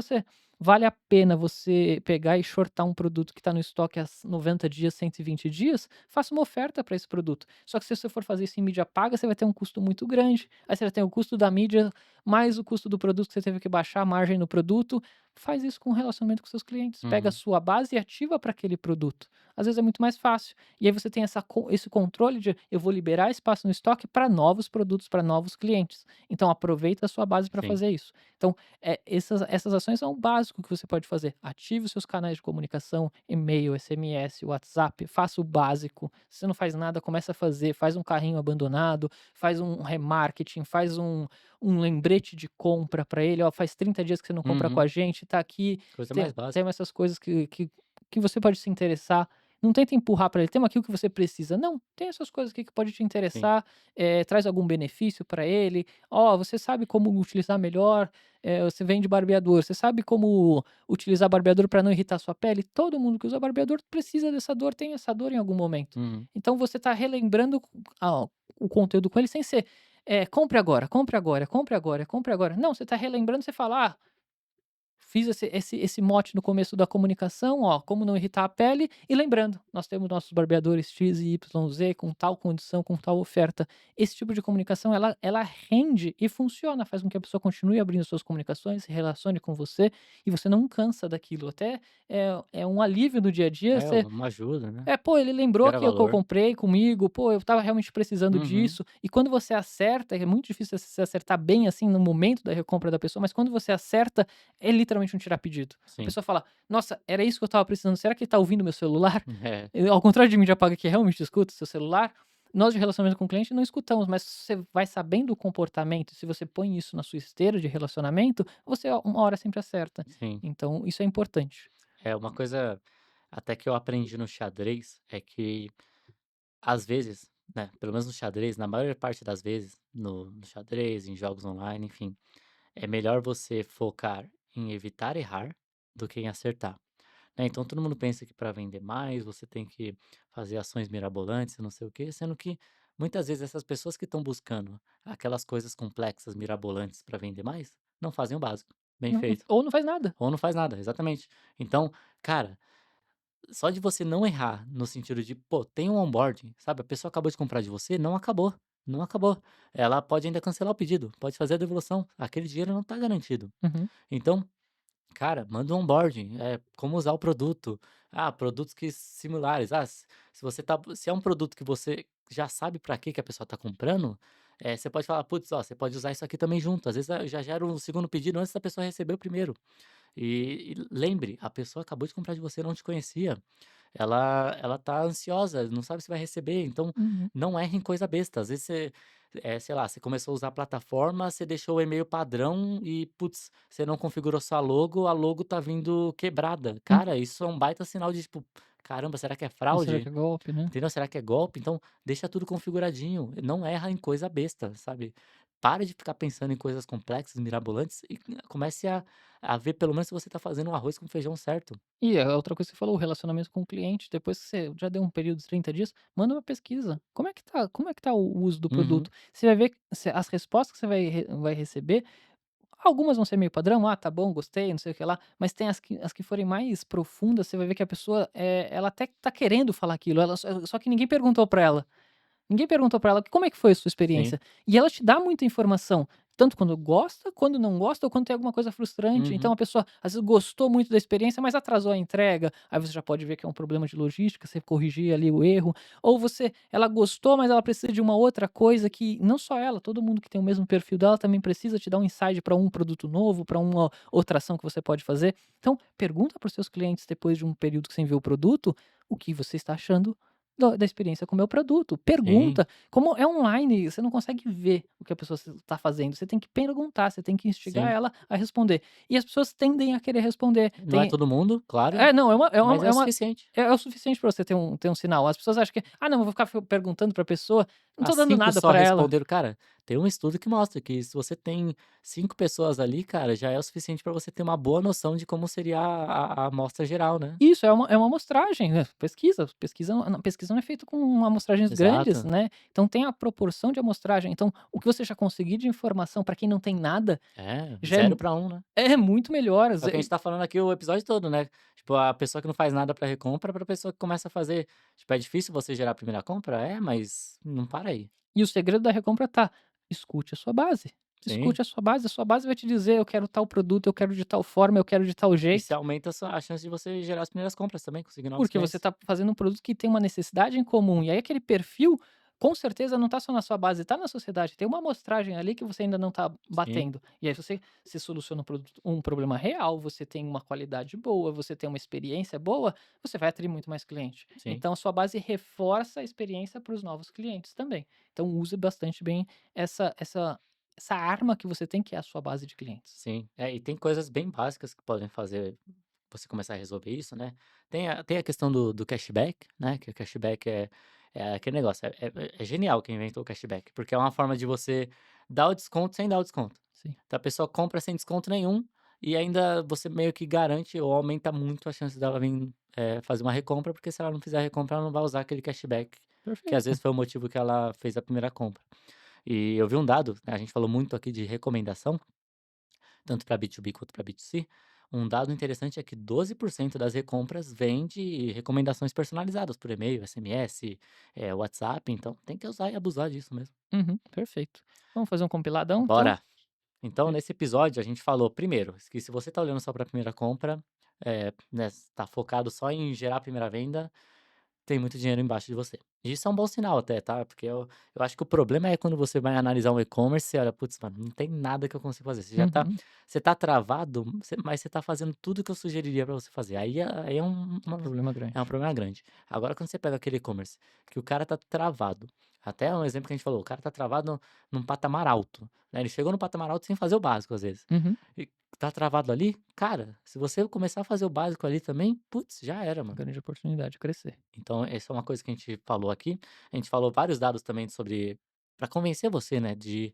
vale a pena você pegar e shortar um produto que está no estoque há 90 dias, 120 dias, faça uma oferta para esse produto. Só que se você for fazer isso em mídia paga, você vai ter um custo muito grande. Aí você vai ter o custo da mídia, mais o custo do produto que você teve que baixar a margem no produto. Faz isso com relacionamento com seus clientes. Pega a Uhum. sua base e ativa para aquele produto. Às vezes é muito mais fácil. E aí você tem esse controle de eu vou liberar espaço no estoque para novos produtos, para novos clientes. Então aproveita a sua base para Sim. fazer isso. Então, essas ações são o básico que você pode fazer. Ative os seus canais de comunicação, e-mail, SMS, WhatsApp, faça o básico. Se você não faz nada, começa a fazer, faz um carrinho abandonado, faz um remarketing, faz um lembrete de compra para ele, ó, faz 30 dias que você não compra com Uhum. a gente, tá aqui, Coisa mais tem básica. essas coisas que você pode se interessar. Não tenta empurrar para ele, temos aqui o que você precisa. Não, tem essas coisas aqui que pode te Sim. interessar, traz algum benefício para ele. Ó, você sabe como utilizar melhor, você vende barbeador, você sabe como utilizar barbeador para não irritar sua pele? Todo mundo que usa barbeador precisa dessa dor, tem essa dor em algum momento. Uhum. Então você está relembrando o conteúdo com ele sem ser, compre agora, compre agora, compre agora, compre agora. Não, você está relembrando, você fala: fiz esse mote no começo da comunicação, ó, como não irritar a pele, e lembrando, nós temos nossos barbeadores X e YZ com tal condição, com tal oferta. Esse tipo de comunicação, ela rende e funciona, faz com que a pessoa continue abrindo suas comunicações, se relacione com você, e você não cansa daquilo. Até é um alívio no dia a dia, É você uma ajuda, né. pô, ele lembrou Gera que eu valor. comprei comigo, pô, eu estava realmente precisando Uhum. disso. E quando você acerta, é muito difícil você acertar bem, assim, no momento da recompra da pessoa, mas quando você acerta, é literalmente um tirar pedido. A Sim. pessoa fala: "Nossa, era isso que eu estava precisando, será que ele tá ouvindo meu celular?" É. Ao contrário de mídia paga que realmente escuta o seu celular, nós de relacionamento com o cliente não escutamos, mas você vai sabendo o comportamento, se você põe isso na sua esteira de relacionamento, você uma hora sempre acerta. Sim. Então isso é importante. É uma coisa até que eu aprendi no xadrez, é que às vezes, né, pelo menos no xadrez, na maior parte das vezes, no xadrez, em jogos online, enfim, é melhor você focar em evitar errar do que em acertar, né. Então todo mundo pensa que para vender mais você tem que fazer ações mirabolantes e não sei o quê, sendo que muitas vezes essas pessoas que estão buscando aquelas coisas complexas, mirabolantes para vender mais, não fazem o básico, bem Não, feito, ou não faz nada. ou não faz nada, exatamente. Então, cara, só de você não errar no sentido de, pô, tem um onboarding, sabe, a pessoa acabou de comprar de você, não acabou, não acabou. Ela pode ainda cancelar o pedido, pode fazer a devolução, aquele dinheiro não tá garantido. Uhum, Então, cara, manda um onboarding, como usar o produto. Ah, produtos que similares. Ah, se você tá se é um produto que você já sabe para que a pessoa tá comprando, você pode falar: "Putz, ó, você pode usar isso aqui também junto". Às vezes, já gera um segundo pedido antes da pessoa receber o primeiro. E lembre, a pessoa acabou de comprar de você, não te conhecia. Ela tá ansiosa, não sabe se vai receber, então uhum. não erre em coisa besta. Às vezes você, sei lá, você começou a usar a plataforma, você deixou o e-mail padrão e, putz, você não configurou sua logo, a logo tá vindo quebrada. Uhum. Cara, isso é um baita sinal de tipo, caramba, será que é Será fraude? que é golpe, né? Entendeu? Será que é golpe? Então, deixa tudo configuradinho. Não erra em coisa besta, sabe? Para de ficar pensando em coisas complexas, mirabolantes e comece a ver pelo menos se você tá fazendo um arroz com feijão certo. E a outra coisa que você falou, o relacionamento com o cliente, depois que você já deu um período de 30 dias, manda uma pesquisa. Como é que tá o uso do Uhum. produto? Você vai ver as respostas que você vai receber, algumas vão ser meio padrão, "Ah, tá bom, gostei, não sei o que lá", mas tem as que forem mais profundas, você vai ver que a pessoa, ela até tá querendo falar aquilo, ela só que ninguém perguntou pra ela. Ninguém perguntou pra ela: "Como é que foi a sua Sim. experiência?". E ela te dá muita informação, tanto quando gosta, quando não gosta ou quando tem alguma coisa frustrante. Então Uhum. a pessoa, às vezes, gostou muito da experiência, mas atrasou a entrega, aí você já pode ver que é um problema de logística, você corrigir ali o erro. Ou ela gostou, mas ela precisa de uma outra coisa que não só ela, todo mundo que tem o mesmo perfil dela também precisa te dar um insight para um produto novo, para uma outra ação que você pode fazer. Então pergunta para os seus clientes depois de um período que você enviou o produto, o que você está achando da experiência com o meu produto. Sim, Pergunta. Como é online, você não consegue ver o que a pessoa está fazendo. Você tem que perguntar, você tem que instigar sim. ela a responder. E as pessoas tendem a querer responder. Não é todo mundo, claro, Não, mas é o suficiente. é o suficiente para você ter um sinal. As pessoas acham que: "Ah, não, eu vou ficar perguntando para a pessoa, não tô As dando 5 nada só para ela". responderam cara, tem um estudo que mostra que se você tem 5 pessoas ali, cara, já é o suficiente para você ter uma boa noção de como seria a amostra geral, né. Isso, é uma amostragem, né, pesquisa não é feita com amostragens grandes, Exato. né, então tem a proporção de amostragem. Então, o que você já conseguir de informação para quem não tem nada, É, já é 0 para 1, né. é muito melhor. É o que a gente tá falando aqui o episódio todo, né. Tipo, a pessoa que não faz nada pra recompra, pra pessoa que começa a fazer. Tipo, é difícil você gerar a primeira compra? É, mas não para aí. E o segredo da recompra tá: escute a sua base. Sim. Escute a sua base vai te dizer: "Eu quero tal produto, eu quero de tal forma, eu quero de tal Isso jeito", aumenta a chance de você gerar as primeiras compras também, conseguir novos porque você clientes. tá fazendo um produto que tem uma necessidade em comum. E aí aquele perfil, com certeza não tá só na sua base, tá na sociedade. Tem uma amostragem ali que você ainda não tá Sim, batendo. E aí você soluciona um problema real, você tem uma qualidade boa, você tem uma experiência boa, você vai atrair muito mais cliente. sim, Então a sua base reforça a experiência para os novos clientes também. Então use bastante bem essa arma que você tem, que é a sua base de clientes. sim. É, e tem coisas bem básicas que podem fazer você começar a resolver isso, né. Tem a questão do cashback, né, que o cashback é aquele negócio, é genial quem inventou o cashback, porque é uma forma de você dar o desconto sem dar o desconto. Sim, Então a pessoa compra sem desconto nenhum e ainda você meio que garante ou aumenta muito a chance dela vir, fazer uma recompra, porque se ela não fizer a recompra, ela não vai usar aquele cashback, que às perfeito. vezes foi o motivo que ela fez a primeira compra. E eu vi um dado, né, a gente falou muito aqui de recomendação, tanto para B2B quanto para B2C. Um dado interessante é que 12% das recompras vem de recomendações personalizadas por e-mail, SMS, WhatsApp, então tem que usar e abusar disso mesmo. Uhum, perfeito. Vamos fazer um compiladão então? Bora! Então, nesse episódio, a gente falou, primeiro, que se você está olhando só para a primeira compra, né, tá focado só em gerar a primeira venda, tem muito dinheiro embaixo de você. E isso é um bom sinal até, tá? Porque eu acho que o problema é quando você vai analisar um e-commerce e olha, putz, mano, não tem nada que eu consigo fazer. Uhum. Você tá travado, mas você tá fazendo tudo que eu sugeriria para você fazer. Aí Problema é um grande. problema grande. Agora, quando você pega aquele e-commerce que o cara tá travado, até um exemplo que a gente falou, o cara tá travado num patamar alto, né? Ele chegou no patamar alto sem fazer o básico, às vezes. Uhum. E tá travado ali, cara, se você começar a fazer o básico ali também, putz, já era, mano. Grande oportunidade de crescer. Então, essa é uma coisa que a gente falou aqui. A gente falou vários dados também sobre para convencer você, né, de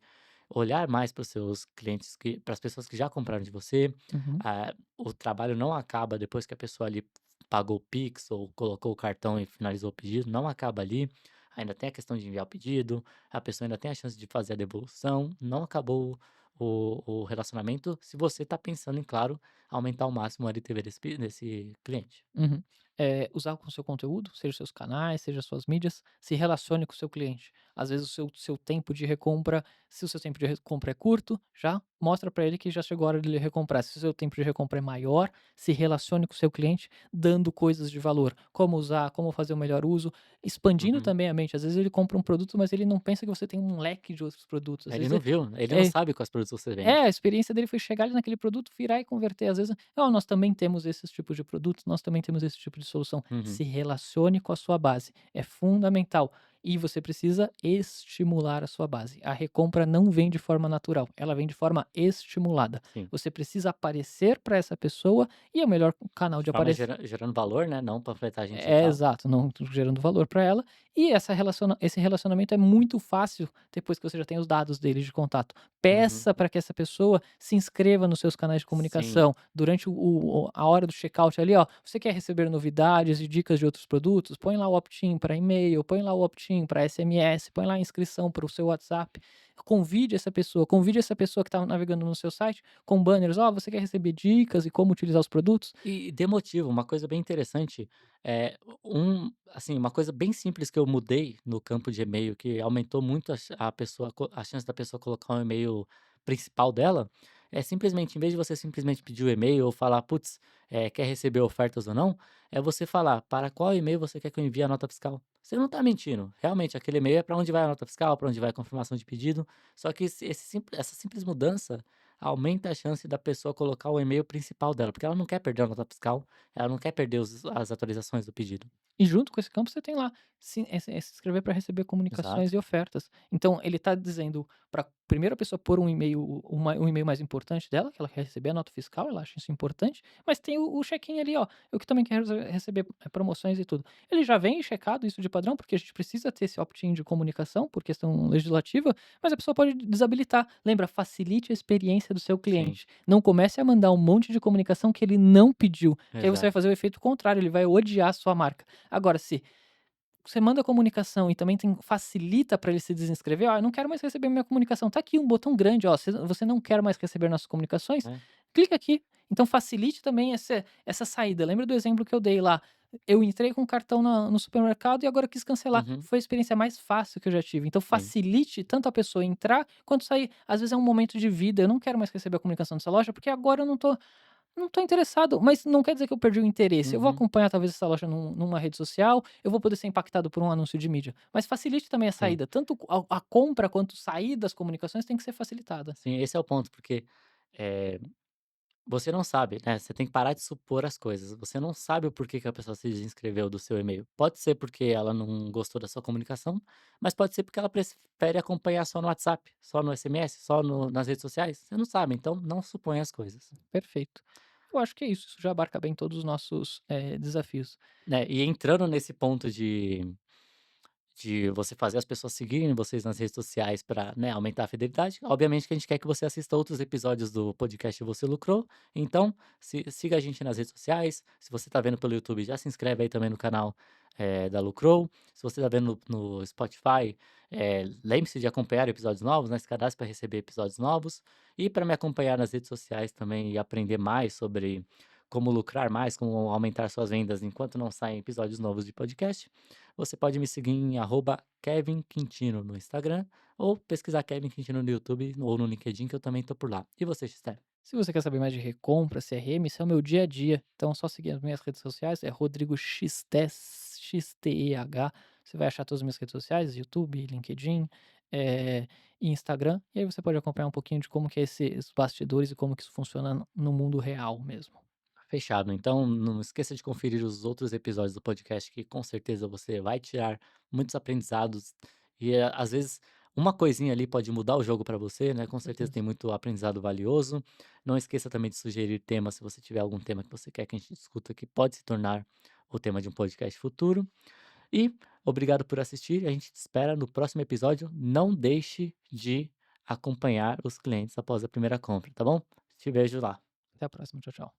olhar mais para os seus clientes, para as pessoas que já compraram de você. Uhum. O trabalho não acaba depois que a pessoa ali pagou o Pix ou colocou o cartão e finalizou o pedido, não acaba ali. ainda tem a questão de enviar o pedido, a pessoa ainda tem a chance de fazer a devolução, não acabou o relacionamento, se você está pensando em, claro, aumentar ao máximo a LTV desse cliente. Uhum. Usar com o seu conteúdo, seja seus canais, seja suas mídias, se relacione com o seu cliente. Às vezes o seu tempo de recompra, se o seu tempo de recompra é curto, já mostra para ele que já chegou a hora dele recomprar. Se o seu tempo de recompra é maior, se relacione com o seu cliente, dando coisas de valor, como usar, como fazer o melhor uso, expandindo Uhum. também a mente. Às vezes ele compra um produto, mas ele não pensa que você tem um leque de outros produtos. Às Ele vezes não viu, ele não é, sabe quais produtos você é, vende. a experiência dele foi chegar ali naquele produto, virar e converter. Às vezes, "Ó, nós também temos esses tipos de produtos, nós também temos esse tipo de solução". Uhum. Se relacione com a sua base, é fundamental. E você precisa estimular a sua base. A recompra não vem de forma natural, ela vem de forma estimulada. Sim. Você precisa aparecer para essa pessoa e é o melhor canal De de forma aparecer gerando valor, né, não panfletagem é, digital. exato, não gerando valor para ela. E esse relacionamento é muito fácil depois que você já tem os dados dele de contato. Uhum. Peça para que essa pessoa se inscreva nos seus canais de Sim. comunicação. Durante a hora do checkout ali, ó, você quer receber novidades e dicas de outros produtos? Põe lá o opt-in para e-mail, põe lá o opt-in para SMS, põe lá a inscrição para o seu WhatsApp. Convide essa pessoa que está navegando no seu site com banners, ó, você quer receber dicas e como utilizar os produtos? E dê motivo, uma coisa bem interessante, assim, uma coisa bem simples que eu mudei no campo de e-mail, que aumentou muito a chance da pessoa colocar um e-mail principal dela, é simplesmente, em vez de você simplesmente pedir o e-mail ou falar: "Putz, quer receber ofertas ou não?", é você falar: "Para qual e-mail você quer que eu envie a nota fiscal?". Você não está mentindo, realmente aquele e-mail é para onde vai a nota fiscal, para onde vai a confirmação de pedido, só que essa simples mudança aumenta a chance da pessoa colocar o e-mail principal dela, porque ela não quer perder a nota fiscal, ela não quer perder as atualizações do pedido. E junto com esse campo você tem lá, se inscrever para receber Exato. comunicações e ofertas. Então ele está dizendo para primeiro a pessoa pôr um e-mail, um e-mail mais importante dela, que ela quer receber a nota fiscal, ela acha isso importante, mas tem o check-in ali, ó, eu que também quero receber promoções e tudo. Ele já vem checado isso de padrão, porque a gente precisa ter esse opt-in de comunicação por questão legislativa, mas a pessoa pode desabilitar. Lembra, facilite a experiência do seu Sim, cliente. Não comece a mandar um monte de comunicação que ele não pediu, que aí você vai exato. fazer o efeito contrário, ele vai odiar a sua marca. Agora, se você manda a comunicação e também facilita para ele se desinscrever, "Ó, eu não quero mais receber minha comunicação, tá aqui um botão grande, ó, você não quer mais receber nossas comunicações? É. Clica aqui". Então facilite também essa saída. Lembra do exemplo que eu dei lá? Eu entrei com o cartão no supermercado e agora quis cancelar. Uhum. Foi a experiência mais fácil que eu já tive. Então Sim. facilite tanto a pessoa entrar quanto sair. Às vezes é um momento de vida, eu não quero mais receber a comunicação dessa loja, porque agora eu não tô interessado, mas não quer dizer que eu perdi o interesse. Eu vou Uhum. acompanhar talvez essa loja numa rede social, eu vou poder ser impactado por um anúncio de mídia. Mas facilite também a Sim. saída. Tanto a compra quanto sair das comunicações tem que ser facilitada. Sim, esse é o ponto, porque, eh, você não sabe, né, você tem que parar de supor as coisas. Você não sabe o porquê que a pessoa se desinscreveu do seu e-mail. Pode ser porque ela não gostou da sua comunicação, mas pode ser porque ela prefere acompanhar só no WhatsApp, só no SMS, só nas redes sociais. Você não sabe, então não suponha as coisas. Perfeito. Eu acho que é isso. Isso já abarca bem todos os nossos, desafios. Né, e entrando nesse ponto de você fazer as pessoas seguirem vocês nas redes sociais para, né, aumentar a fidelidade, obviamente que a gente quer que você assista outros episódios do podcast Você Lucrou, então siga a gente nas redes sociais, se você está vendo pelo YouTube já se inscreve aí também no canal, da Lucrou, se você está vendo no Spotify, lembre-se de acompanhar episódios novos, né, se cadastre para receber episódios novos, e para me acompanhar nas redes sociais também e aprender mais sobre como lucrar mais, como aumentar suas vendas enquanto não saem episódios novos de podcast, você pode me seguir em @Kevin Quintino no Instagram ou pesquisar Kevin Quintino no YouTube ou no LinkedIn que eu também tô por lá. E você, Gister? Se você quer saber mais de recompra, CRM, isso é o meu dia a dia. Então é só seguir as minhas redes sociais, é Rodrigo XTEH. Você vai achar todas as minhas redes sociais, YouTube, LinkedIn, e Instagram. E aí você pode acompanhar um pouquinho de como que é esses bastidores e como que isso funciona no mundo real mesmo. Fechado. Então, não esqueça de conferir os outros episódios do podcast que com certeza você vai tirar muitos aprendizados e às vezes uma coisinha ali pode mudar o jogo para você, né? Com Com certeza certeza. tem muito aprendizado valioso. Não esqueça também de sugerir temas se você tiver algum tema que você quer que a gente discuta que pode se tornar o tema de um podcast futuro. E obrigado por assistir. A gente te espera no próximo episódio. Não deixe de acompanhar os clientes após a primeira compra, tá bom? Te vejo lá. Até a próxima. Tchau, tchau.